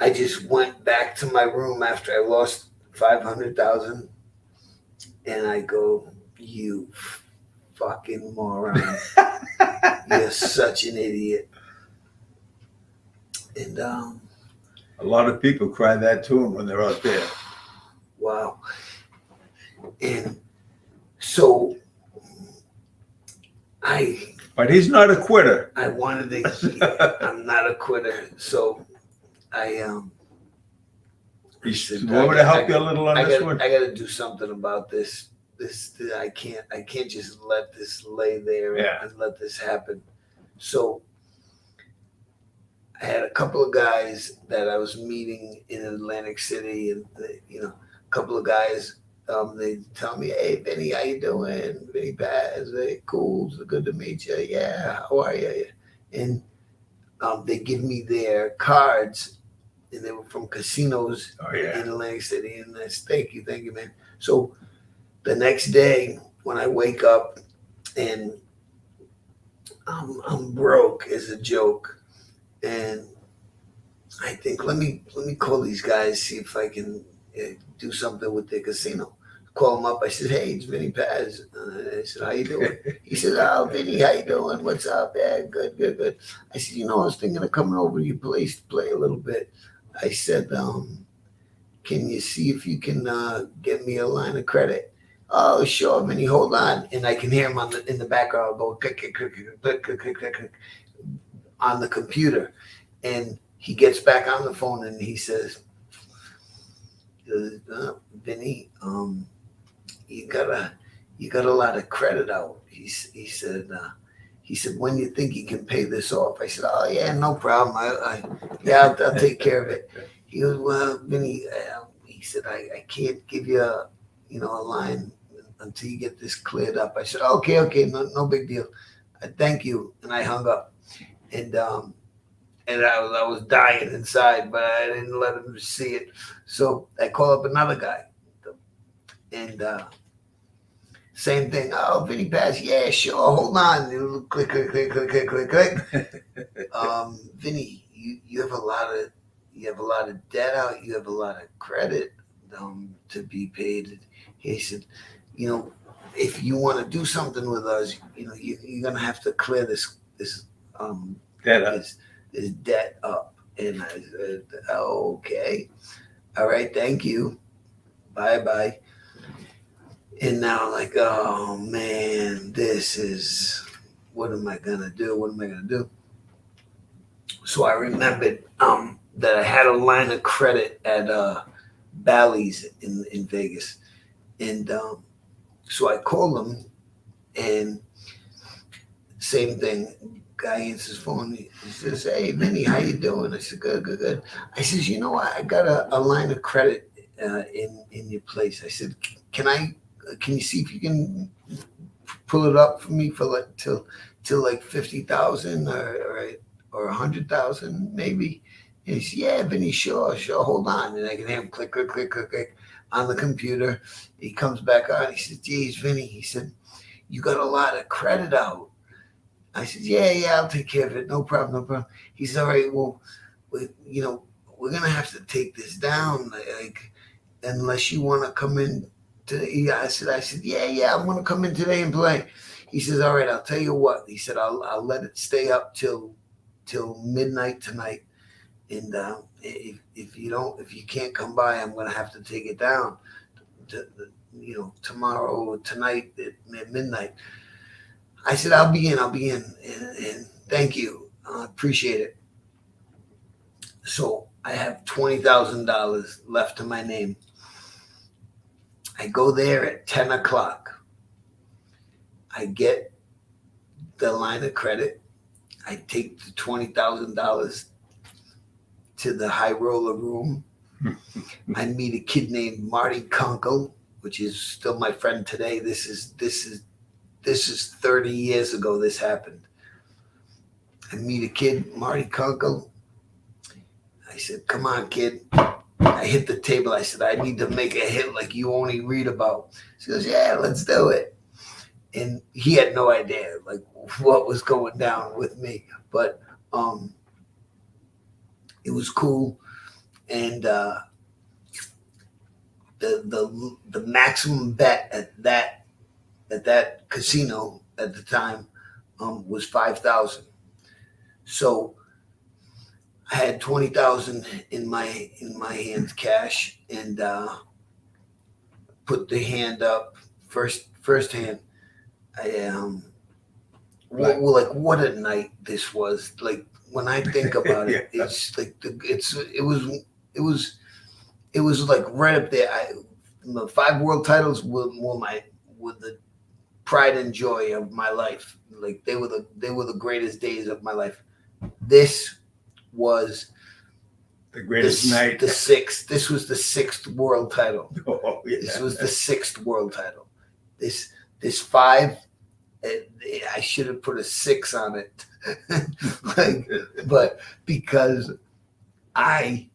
I just went back to my room after I lost 500,000, and I go, "You fucking moron! You're such an idiot!" And A lot of people cry that to him when they're out there. wow. And so But he's not a quitter. I wanted to. I'm not a quitter, so I You said, want me to help you a little on this one? I got to do something about this. I can't just let this lay there and let this happen. So I had a couple of guys that I was meeting in Atlantic City, and a couple of guys. They tell me, "Hey, Vinny, how you doing? Vinny Paz, hey, cool, it's good to meet you. Yeah, how are you?" And they give me their cards, and they were from casinos in Atlantic City. And I said, thank you, man. So the next day, when I wake up and I'm broke as a joke, and I think let me call these guys, see if I can do something with their casino. Call him up. I said, "Hey, it's Vinny Paz." I said, "How you doing?" He said, "Oh, Vinny, how you doing? What's up? Yeah, good. I said, I was thinking of coming over to your place to play a little bit. I said, can you see if you can get me a line of credit?" "Oh, sure, Vinny, hold on." And I can hear him in the background go click, click, click, click, click, click, click, click, on the computer. And he gets back on the phone and he says, "Vinny, you got a lot of credit out." He said, "When do you think you can pay this off?" I said, "Oh yeah, no problem. I'll take care of it." He goes, "Well, Vinny," he said, I can't give you a line until you get this cleared up." I said, "Okay, no big deal. Thank you." And I hung up. And I was dying inside, but I didn't let him see it. So I call up another guy, and same thing. "Oh, Vinny Paz, yeah, sure. Hold on." Click, click, click, click, click, click, click. Vinny, you have a lot of debt out. You have a lot of credit to be paid. He said, if you want to do something with us, you're gonna have to clear this Dead up. This debt up. And I said, "Okay, all right, thank you, bye." And now I'm like, oh man, what am I gonna do? So I remembered that I had a line of credit at Bally's in Vegas. And so I called them, and same thing. Guy answers phone. He says, "Hey, Vinny, how you doing?" I said, Good. I says, I got a line of credit in your place. I said, Can you see if you can pull it up for me for like till like 50,000 or 100,000 maybe?" And he said, "Yeah, Vinny, sure. Hold on." And I can hear him click on the computer. He comes back on. He says, "Geez, Vinny," he said, "you got a lot of credit out." I said, "Yeah, I'll take care of it. No problem. He said, "All right, well, we're gonna have to take this down, like, unless you want to come in today." I said, "Yeah, I'm gonna come in today and play." He says, "All right, I'll tell you what." He said, "I'll let it stay up till midnight tonight, and if you can't come by, I'm gonna have to take it down tomorrow, tonight at midnight." I said, I'll be in, and thank you. I appreciate it. So I have $20,000 left to my name. I go there at 10 o'clock. I get the line of credit. I take the $20,000 to the high roller room. I meet a kid named Marty Kunkel, which is still my friend today. This is 30 years ago this happened. I meet a kid, Marty Kunkel. I said, come on, kid. I hit the table. I said, I need to make a hit like you only read about. She goes, yeah, let's do it. And he had no idea like what was going down with me. But it was cool. And the maximum bet at that casino at the time was 5,000. So I had 20,000 in my hands cash, and put the hand up first hand. I what a night this was. Like when I think about it, Yeah. it's like it was like right up there. The 5 world titles were the pride and joy of my life. Like they were the greatest days of my life. This was The greatest night. the 6th. This was the 6th world title. Oh, yeah. This was the 6th world title. This 5, I should have put a 6 on it. But because I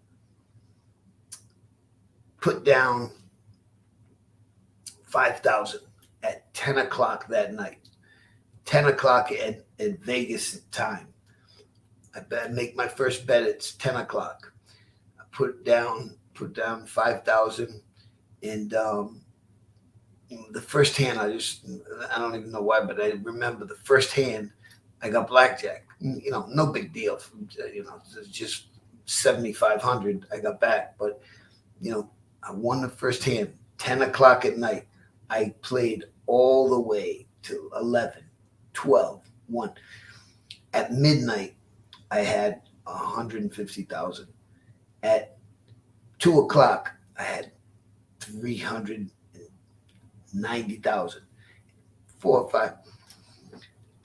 put down 5,000 at 10 o'clock that night. 10 o'clock at Vegas time. I make my first bet. It's 10 o'clock. I put down 5,000, and the first hand I don't even know why, but I remember the first hand I got blackjack. No big deal. Just 7,500 I got back, but I won the first hand. 10 o'clock at night. I played all the way to 11, 12, 1. At midnight, I had 150,000. At 2 o'clock, I had 390,000. 4 or 5.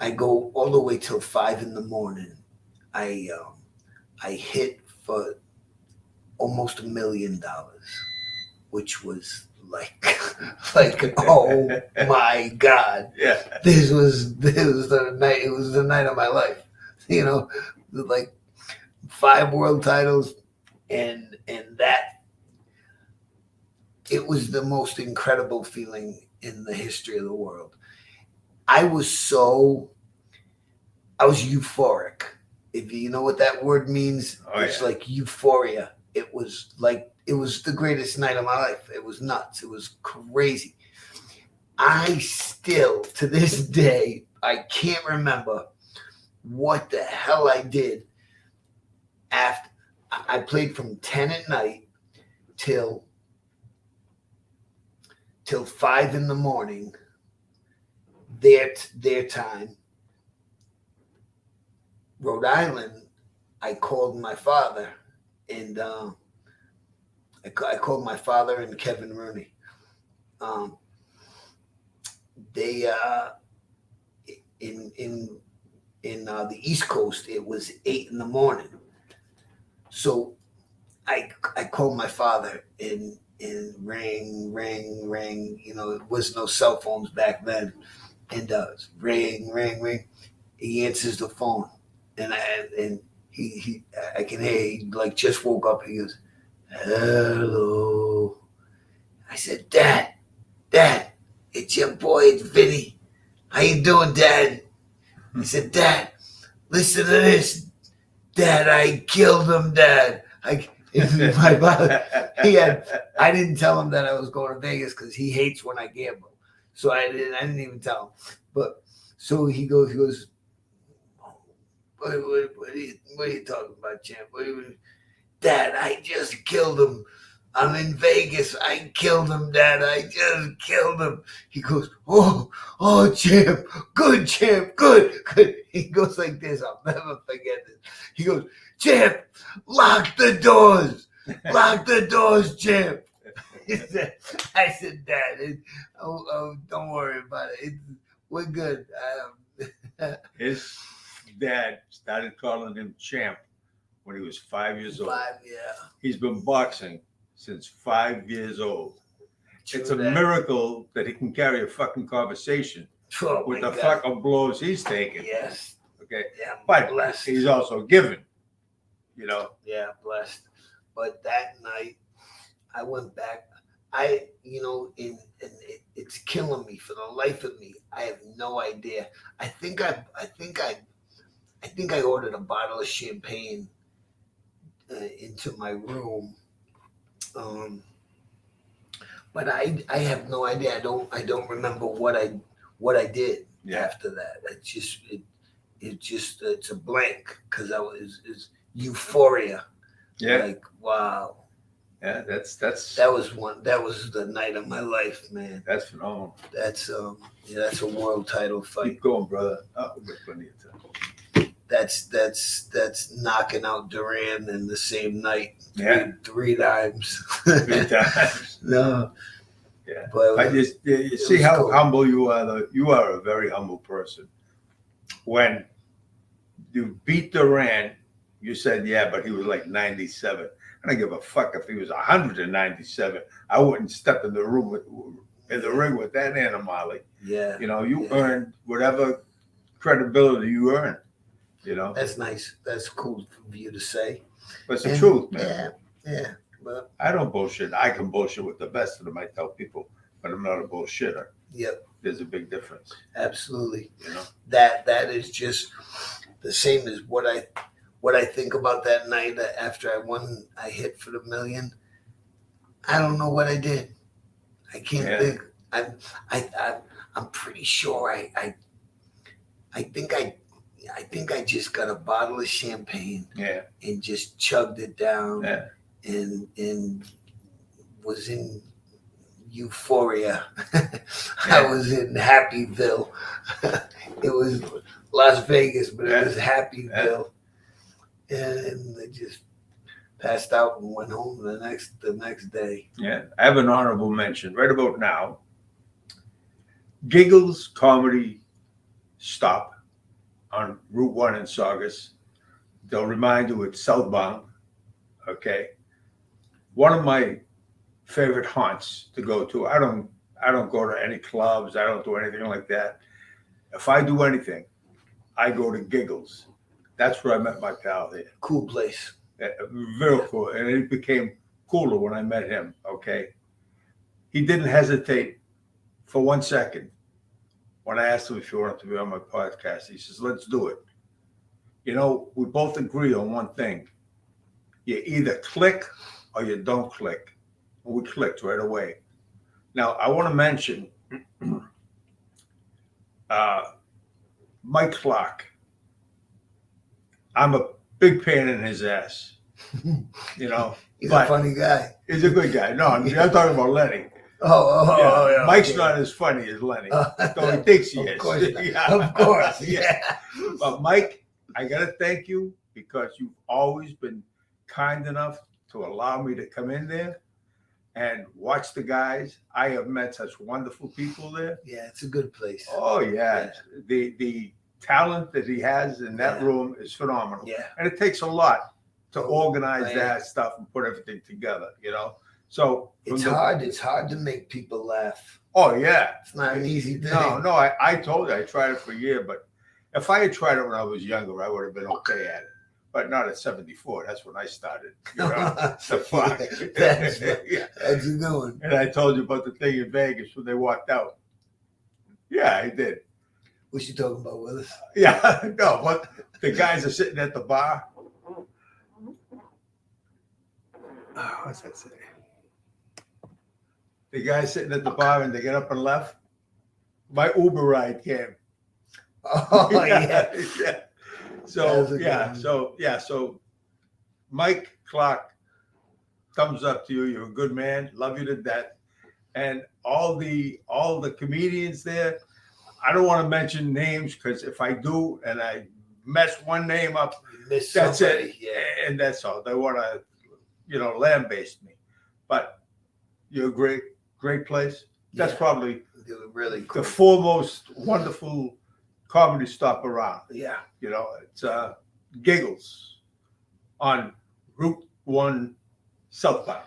I go all the way till 5 in the morning. I hit for almost $1 million, which was like oh my God. Yeah. This was the night. It was the night of my life. Like 5 world titles, and that it was the most incredible feeling in the history of the world. I was euphoric. If you know what that word means, it's like euphoria. It was the greatest night of my life. It was nuts. It was crazy. I still, to this day, I can't remember what the hell I did after I played from 10 at night till 5 in the morning, their time. Rhode Island, I called my father, and I called my father and Kevin Rooney. They in the East Coast, it was 8 in the morning. So I called my father, and ring. It was no cell phones back then, and ring. He answers the phone, and I can hear he like just woke up. He goes, hello. I said, Dad, it's your boy, it's Vinny. How you doing, Dad? He said, Dad, listen to this. Dad, I killed him, Dad. My father, I didn't tell him that I was going to Vegas because he hates when I gamble. So I didn't even tell him. But so he goes, what are you talking about, champ? Dad, I just killed him. I'm in Vegas. I killed him, Dad. I just killed him. He goes, oh, champ, good. He goes like this. I'll never forget this. He goes, champ, lock the doors. Lock the doors, champ. I said, Dad, don't worry about it. We're good. His dad started calling him champ when he was 5 years old. 5, yeah. He's been boxing since 5 years old. True It's a that. miracle that he can carry a fucking conversation Oh, with my the God. fucking blows he's taking. Yes. Okay. Yeah, I'm But blessed. he's also given, you know. Yeah, blessed. But that night, I went back. It's killing me for the life of me. I have no idea. I think I ordered a bottle of champagne into my room. But I have no idea. I don't remember what I did after that. It's a blank because it's euphoria. Yeah. Like, wow. Yeah, that's That was the night of my life, man. that's phenomenal. That's a world title fight. Keep going, brother. Oh, we've got plenty of time. That's knocking out Duran in the same night. Yeah. Three times. 3 times. No. Yeah. But I just you see was how cool. humble you are. Though you are a very humble person. When you beat Duran, you said, yeah, but he was like 97. I don't give a fuck if he was 197. I wouldn't step in the ring with that animal. Yeah. You know, you earned whatever credibility you earned. You know, That's nice. That's cool for you to say. but it's the truth, man. Yeah. But I don't bullshit. I can bullshit with the best of them. I tell people, but I'm not a bullshitter. yep, There's a big difference. absolutely. You know, That is just the same as what I think about that night after I won. I hit for the $1 million. I don't know what I did. I can't think. I'm pretty sure I think I just got a bottle of champagne and just chugged it down and was in euphoria. I was in Happyville. It was Las Vegas, but it was Happyville. And I just passed out and went home the next day. Yeah, I have an honorable mention right about now. Giggles Comedy Stop on Route 1 in Saugus. They'll remind you it's southbound. Okay. One of my favorite haunts to go to. I don't go to any clubs. I don't do anything like that. If I do anything, I go to Giggles. That's where I met my pal there. Cool place. Very cool. And it became cooler when I met him. Okay. He didn't hesitate for 1 second when I asked him if he wanted to be on my podcast. He says, let's do it. You know, we both agree on one thing. You either click or you don't click. And we clicked right away. Now, I want to mention Mike Clark. I'm a big pain in his ass. You know, He's a funny guy. He's a good guy. No, I'm talking about Lenny. Yeah. Mike's not as funny as Lenny, though he thinks he is. Course Of course, yeah. But Mike, I gotta thank you because you've always been kind enough to allow me to come in there and watch the guys. I have met such wonderful people there. Yeah, it's a good place. Oh yeah. The talent that he has in that room is phenomenal. Yeah. And it takes a lot to organize that stuff and put everything together, you know. So it's hard. It's hard to make people laugh. Oh yeah. It's not an easy thing. No, I told you I tried it for a year, but if I had tried it when I was younger, I would have been okay at it. But not at 74. That's when I started. You know, the fuck. That's a good one. And I told you about the thing in Vegas when they walked out. Yeah, I did. What you talking about, Willis? Yeah, no, but the guys are sitting at the bar. Oh, what's that say? The guys sitting at the bar and they get up and left. My Uber ride came. Oh yeah. Yeah. So Mike Clark, thumbs up to you. You're a good man. Love you to death. And all the comedians there, I don't want to mention names because if I do and I mess one name up, that's it. Yeah. And that's all. They want to, lambaste me. But you're a great place. That's probably really cool. the foremost wonderful comedy stop around. Yeah. It's Giggles on Route 1 southbound.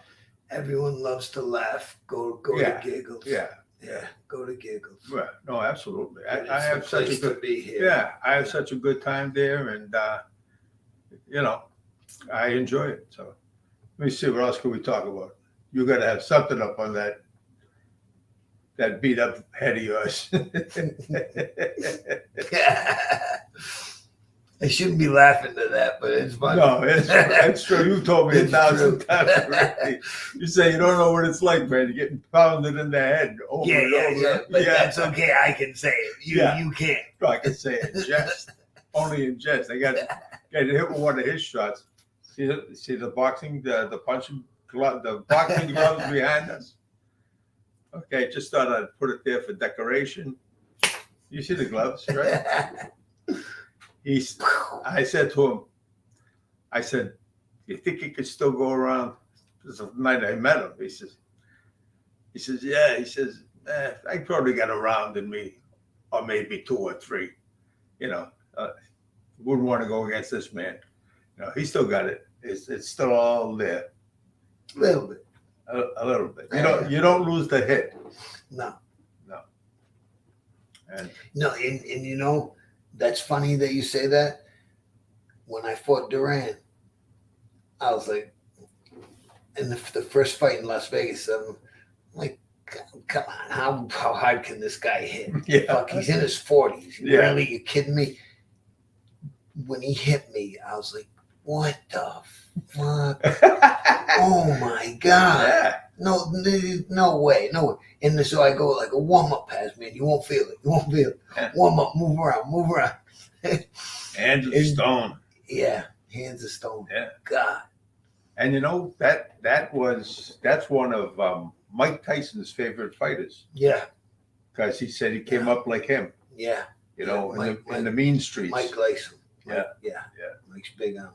Everyone loves to laugh. Go Yeah. to Giggles. Yeah. Yeah. Go to Giggles. Well, no, absolutely. It's I have the such a place good to be here. yeah. I have such a good time there, and you know, I enjoy it. So let me see what else can we talk about. You got to have something up on that beat up head of yours. I shouldn't be laughing to that, but it's funny. No, it's true. You told me It's 1,000 true. times already. You say you don't know what it's like, man. You're getting pounded in the head over and over. Yeah. But that's okay. I can say it. You can't. No, I can say it in jest. Only in jest. I got hit with one of his shots. See the boxing, the punching glove, the boxing gloves behind us. Okay, just thought I'd put it there for decoration. You see the gloves, right? I said to him, you think he could still go around? This is the night I met him. He says, yeah. He says, I probably got a round in me, or maybe 2 or 3. You know, wouldn't want to go against this man. You know, he still got it. It's still all there. A little bit. A little bit. You don't lose the hit. No. And you know, that's funny that you say that. When I fought Duran, I was like, in the first fight in Las Vegas, I'm like, come on, how hard can this guy hit? Yeah. Fuck, he's in his 40s. Yeah. Really? You kidding me? When he hit me, I was like, what the fuck? Oh my God. Yeah. No way. And so I go like a warm-up pass, man. You won't feel it. Yeah. Warm up, move around. Hands of stone. Yeah, hands of stone. Yeah. God. And you know, that's one of Mike Tyson's favorite fighters. Yeah. Because he said he came up like him. Yeah. You know, Mike, in the mean streets. Mike likes him. Yeah. Yeah. Mike's big on him.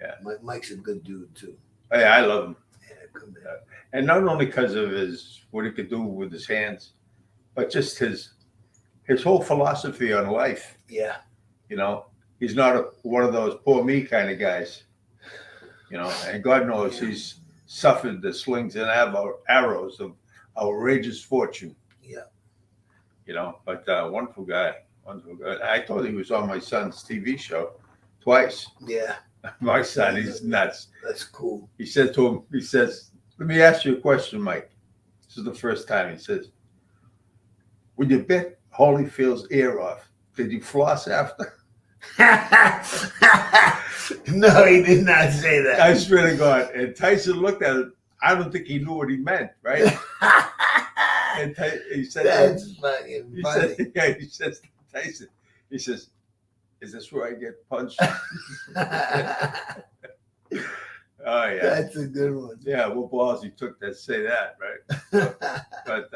Yeah. Mike's a good dude too. Oh, yeah, I love him. Yeah, come back. And not only because of what he could do with his hands, but just his whole philosophy on life. Yeah. You know, he's not one of those poor me kind of guys. You know, and God knows he's suffered the slings and arrows of outrageous fortune. Yeah. You know, but wonderful guy. I told you he was on my son's TV show twice. Yeah. My son, he's nuts. That's cool. He said to him, let me ask you a question, Mike. This is the first time. He says, when you bit Holyfield's ear off, did you floss after? No, he did not say that. I swear to God. And Tyson looked at it. I don't think he knew what he meant, right? And he said, that's fucking funny. He says to Tyson, he says, is this where I get punched? Oh, yeah. That's a good one. Yeah, what balls he took to say that, right? But,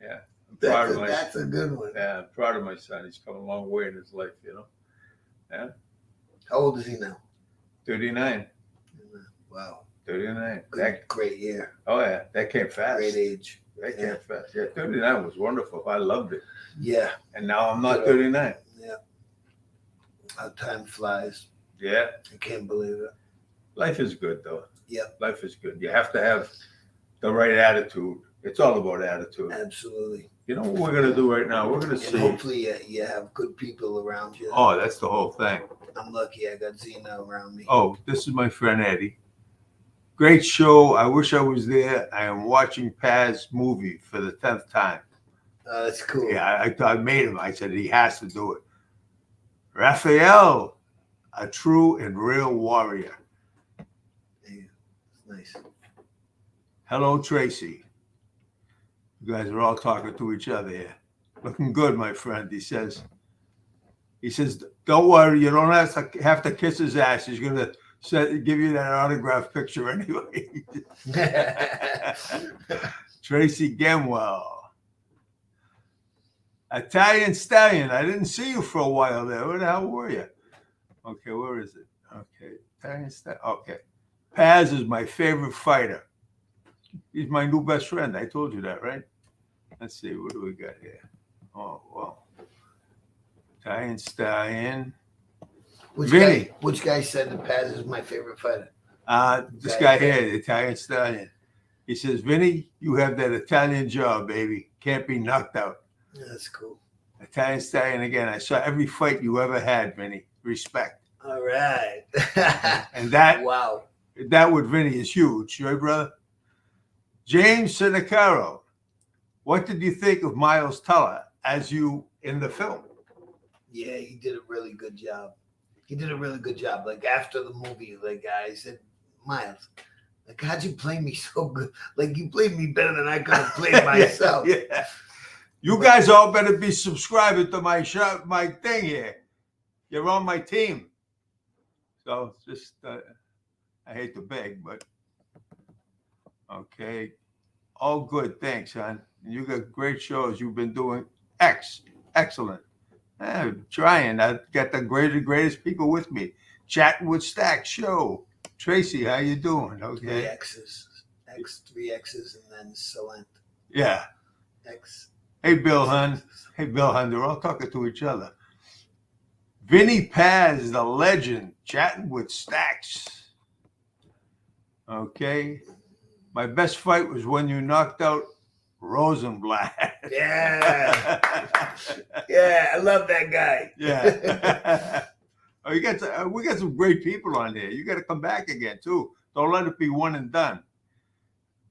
yeah. That's a good one. Yeah, I'm proud of my son. He's come a long way in his life, you know. Yeah. How old is he now? 39. Wow. 39. Great year. Oh, yeah. That came fast. Great age. That came fast. Yeah, 39 was wonderful. I loved it. Yeah. And now I'm not 39. Yeah. How time flies. Yeah. I can't believe it. Life is good, though. Yeah. Life is good. You have to have the right attitude. It's all about attitude. Absolutely. You know what we're going to do right now? We're going to see. Hopefully you have good people around you. Oh, that's the whole thing. I'm lucky I got Zena around me. Oh, this is my friend Eddie. Great show. I wish I was there. I am watching Paz movie for the 10th time. Oh, that's cool. Yeah, I made him. I said he has to do it. Raphael, a true and real warrior. Yeah, nice. Hello, Tracy. You guys are all talking to each other here. Looking good, my friend. He says, don't worry. You don't have to kiss his ass. He's going to give you that autograph picture anyway. Tracy Gemwell. Italian Stallion. I didn't see you for a while there. Where the hell were you? Okay, where is it? Okay, Italian Stallion. Okay. Paz is my favorite fighter. He's my new best friend. I told you that, right? Let's see. What do we got here? Oh, well. Italian Stallion. Which guy said that Paz is my favorite fighter? This guy here, the Italian Stallion. He says, Vinny, you have that Italian jaw, baby. Can't be knocked out. That's cool. Italian Stallion again. I saw every fight you ever had, Vinny. Respect. All right. And that wow. That with Vinny is huge, right, brother? James Sinacaro, what did you think of Miles Teller as you in the film? Yeah, he did a really good job. Like after the movie, like I said, Miles, like how'd you play me so good? Like you played me better than I could have played myself. Yeah. You guys all better be subscribing to my show, my thing here. You're on my team. So just, I hate to beg, but okay. All good. Thanks, hon. You got great shows. You've been doing excellent. Trying. I got the greatest people with me. Chatting with Stack Show. Tracy, how you doing? Okay. 3 X's, and then Solent. Yeah. X. Hey, Bill, hon. They're all talking to each other. Vinny Paz, the legend, chatting with Stacks. Okay. My best fight was when you knocked out Rosenblatt. Yeah. Yeah, I love that guy. Yeah. We got some great people on there. You got to come back again, too. Don't let it be one and done.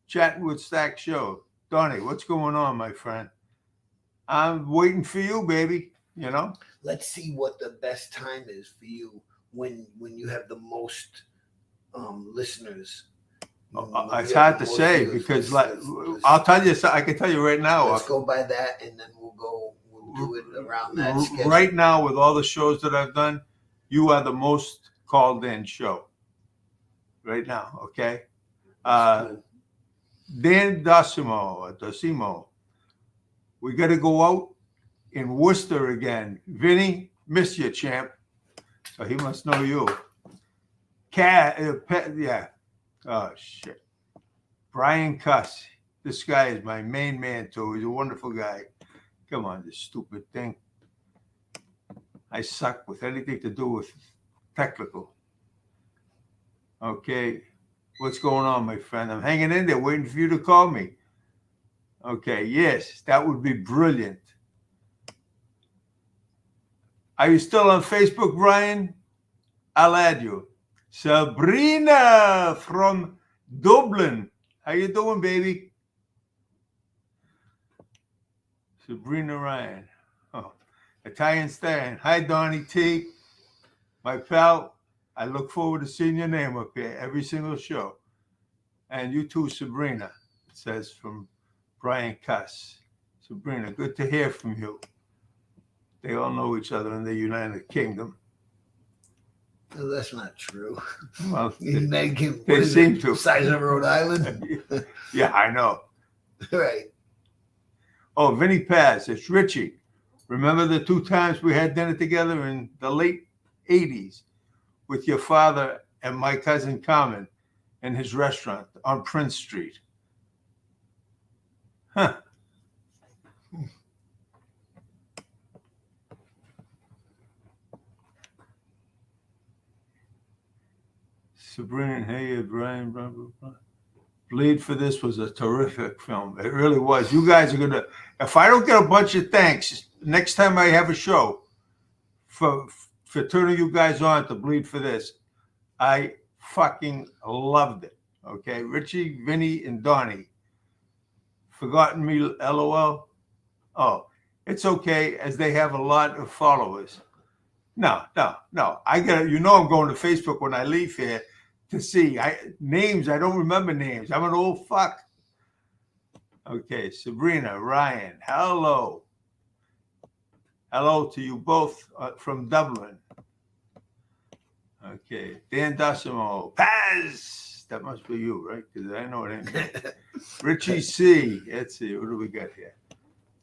Chatting with Stack Show. Donnie, what's going on, my friend? I'm waiting for you, baby. You know? Let's see what the best time is for you when you have the most listeners. It's hard to say because I'll tell you. I can tell you right now. Let's go by that, and then we'll do it around that schedule. Right now, with all the shows that I've done, you are the most called in show. Right now, okay. Cool. Dan Docimo. We got to go out in Worcester again. Vinny, miss you, champ. So he must know you. Yeah. Oh, shit. Brian Cuss. This guy is my main man, too. He's a wonderful guy. Come on, this stupid thing. I suck with anything to do with technical. Okay. What's going on, my friend? I'm hanging in there waiting for you to call me. Okay. Yes, that would be brilliant. Are you still on Facebook, Brian? I'll add you. Sabrina from Dublin. How you doing, baby? Sabrina Ryan. Oh, Italian Stallion. Hi, Donnie T. My pal, I look forward to seeing your name up here every single show. And you too, Sabrina, it says from Brian Cuss. Sabrina, good to hear from you. They all know each other in the United Kingdom. No, that's not true. Well, they seem to. Size of Rhode Island? Yeah, I know. Right. Oh, Vinny Paz, it's Richie. Remember the 2 times we had dinner together in the late 80s with your father and my cousin Carmen in his restaurant on Prince Street? Huh. Sabrina, hey, Brian, blah, blah, blah. Bleed for This was a terrific film. It really was. You guys are going to, if I don't get a bunch of thanks, next time I have a show for turning you guys on to Bleed for This, I fucking loved it. Okay. Richie, Vinny, and Donnie. Forgotten me, LOL. Oh, it's okay, as they have a lot of followers. No. I got, I'm going to Facebook when I leave here to see names. I don't remember names. I'm an old fuck. Okay, Sabrina, Ryan, hello. Hello to you both from Dublin. Okay, Dan Docimo, Paz. That must be you, right? Because I know it ain't. Richie C. Let's see, what do we got here?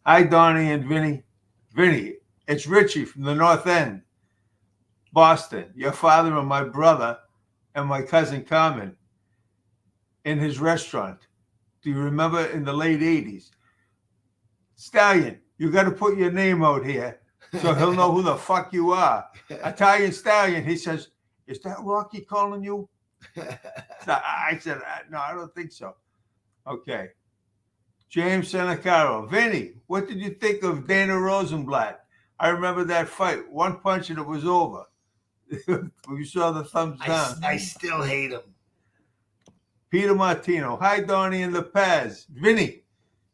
Hi, Donnie and Vinny. Vinny, it's Richie from the North End, Boston. Your father and my brother and my cousin Carmen in his restaurant. Do you remember in the late 80s? Stallion, you got to put your name out here so he'll know who the fuck you are. Italian Stallion, he says, is that Rocky calling you? So I said, no, I don't think so. Okay. James Senacaro. Vinny, what did you think of Dana Rosenblatt? I remember that fight. One punch and it was over. We saw the thumbs down. I still hate him. Peter Martino. Hi, Donnie and the Paz. Vinny,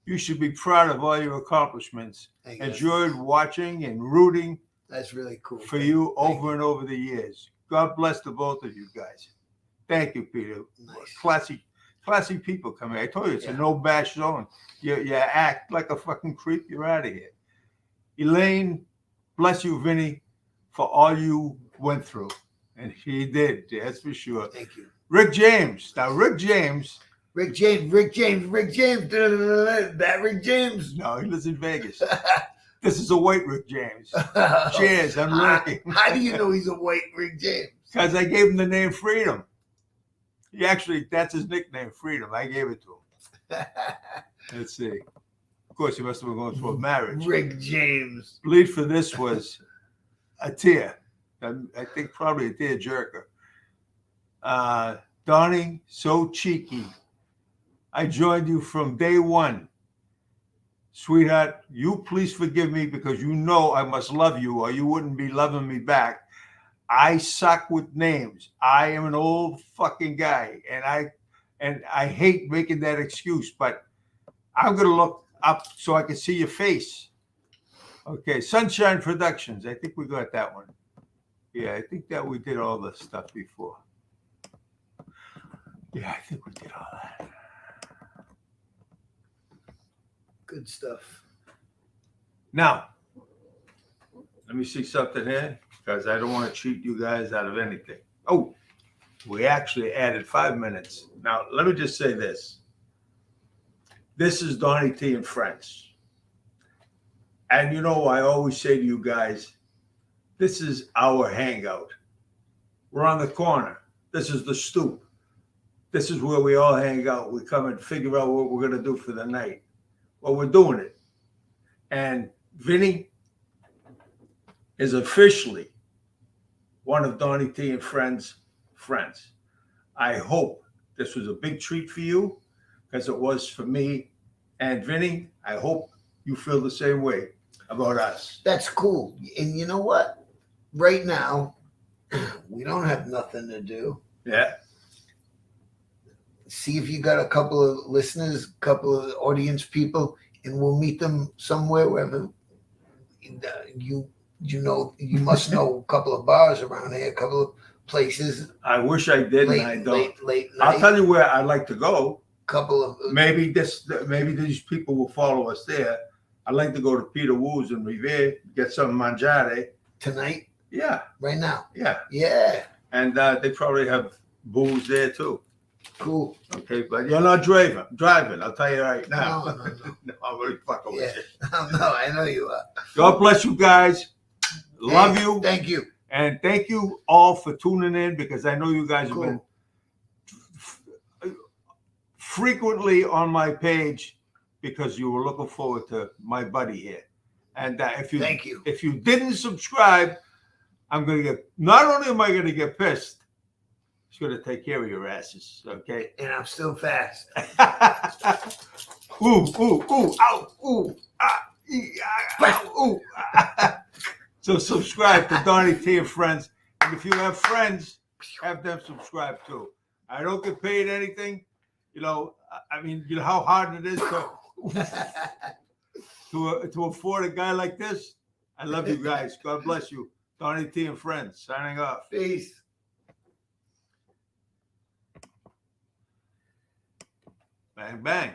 you should be proud of all your accomplishments. Enjoyed watching and rooting That's really cool. for you over and over the years. God bless the both of you guys. Thank you, Peter. Nice. Classy people come here. I told you, it's a no bash zone. You act like a fucking creep, you're out of here. Elaine, bless you, Vinny, for all you went through. And he did, that's for sure. Thank you. Rick James. Now, Rick James. That Rick James. No, he lives in Vegas. This is a white Rick James. Cheers, I'm looking. How do you know he's a white Rick James? Because I gave him the name Freedom. He actually, that's his nickname, Freedom. I gave it to him. Let's see. Of course, he must have been going through a marriage. Rick James. Bleed for this was a tear. I think probably a tear jerker. Donnie, so cheeky. I joined you from day one. Sweetheart, you please forgive me because you know I must love you or you wouldn't be loving me back. I suck with names. I am an old fucking guy, and I hate making that excuse, but I'm gonna look up so I can see your face. Okay, Sunshine Productions. I think we got that one. Yeah, I think that we did all the stuff before. Yeah, I think we did all that. Good stuff. Now, let me see something here because I don't want to cheat you guys out of anything. Oh, we actually added 5 minutes. Now, let me just say this. This is Donnie T and Friends. And you know, I always say to you guys, this is our hangout. We're on the corner. This is the stoop. This is where we all hang out. We come and figure out what we're going to do for the night. Well, we're doing it. And Vinny is officially one of Donnie T and Friends' friends. I hope this was a big treat for you because it was for me. And Vinny, I hope you feel the same way about us. That's cool. And you know what? Right now, we don't have nothing to do. Yeah. See if you got a couple of listeners, a couple of audience people, and we'll meet them somewhere, wherever you must know a couple of bars around here, a couple of places. I wish I did, and I don't. Late night. I'll tell you where I'd like to go. Couple of maybe these people will follow us there. I'd like to go to Peter Wu's in Revere, get some mangiare. Tonight? Yeah. Right now? Yeah. Yeah. And they probably have booze there too. Cool. Okay, but you're not driving. I'll tell you right now. No. No, I'm really fucking with you. No, I know you are. God bless you guys. Love you. Thank you. And thank you all for tuning in because I know you guys have been frequently on my page because you were looking forward to my buddy here. And thank you. If you didn't subscribe, I'm going to get, not only am I going to get pissed, it's going to take care of your asses, okay? And I'm still fast. Ooh, ow, ooh, ooh. So subscribe to Donnie T and Friends. And if you have friends, have them subscribe too. I don't get paid anything. You know, I mean, you know how hard it is to afford a guy like this? I love you guys. God bless you. Donnie T and Friends, signing off. Peace. Bang, bang.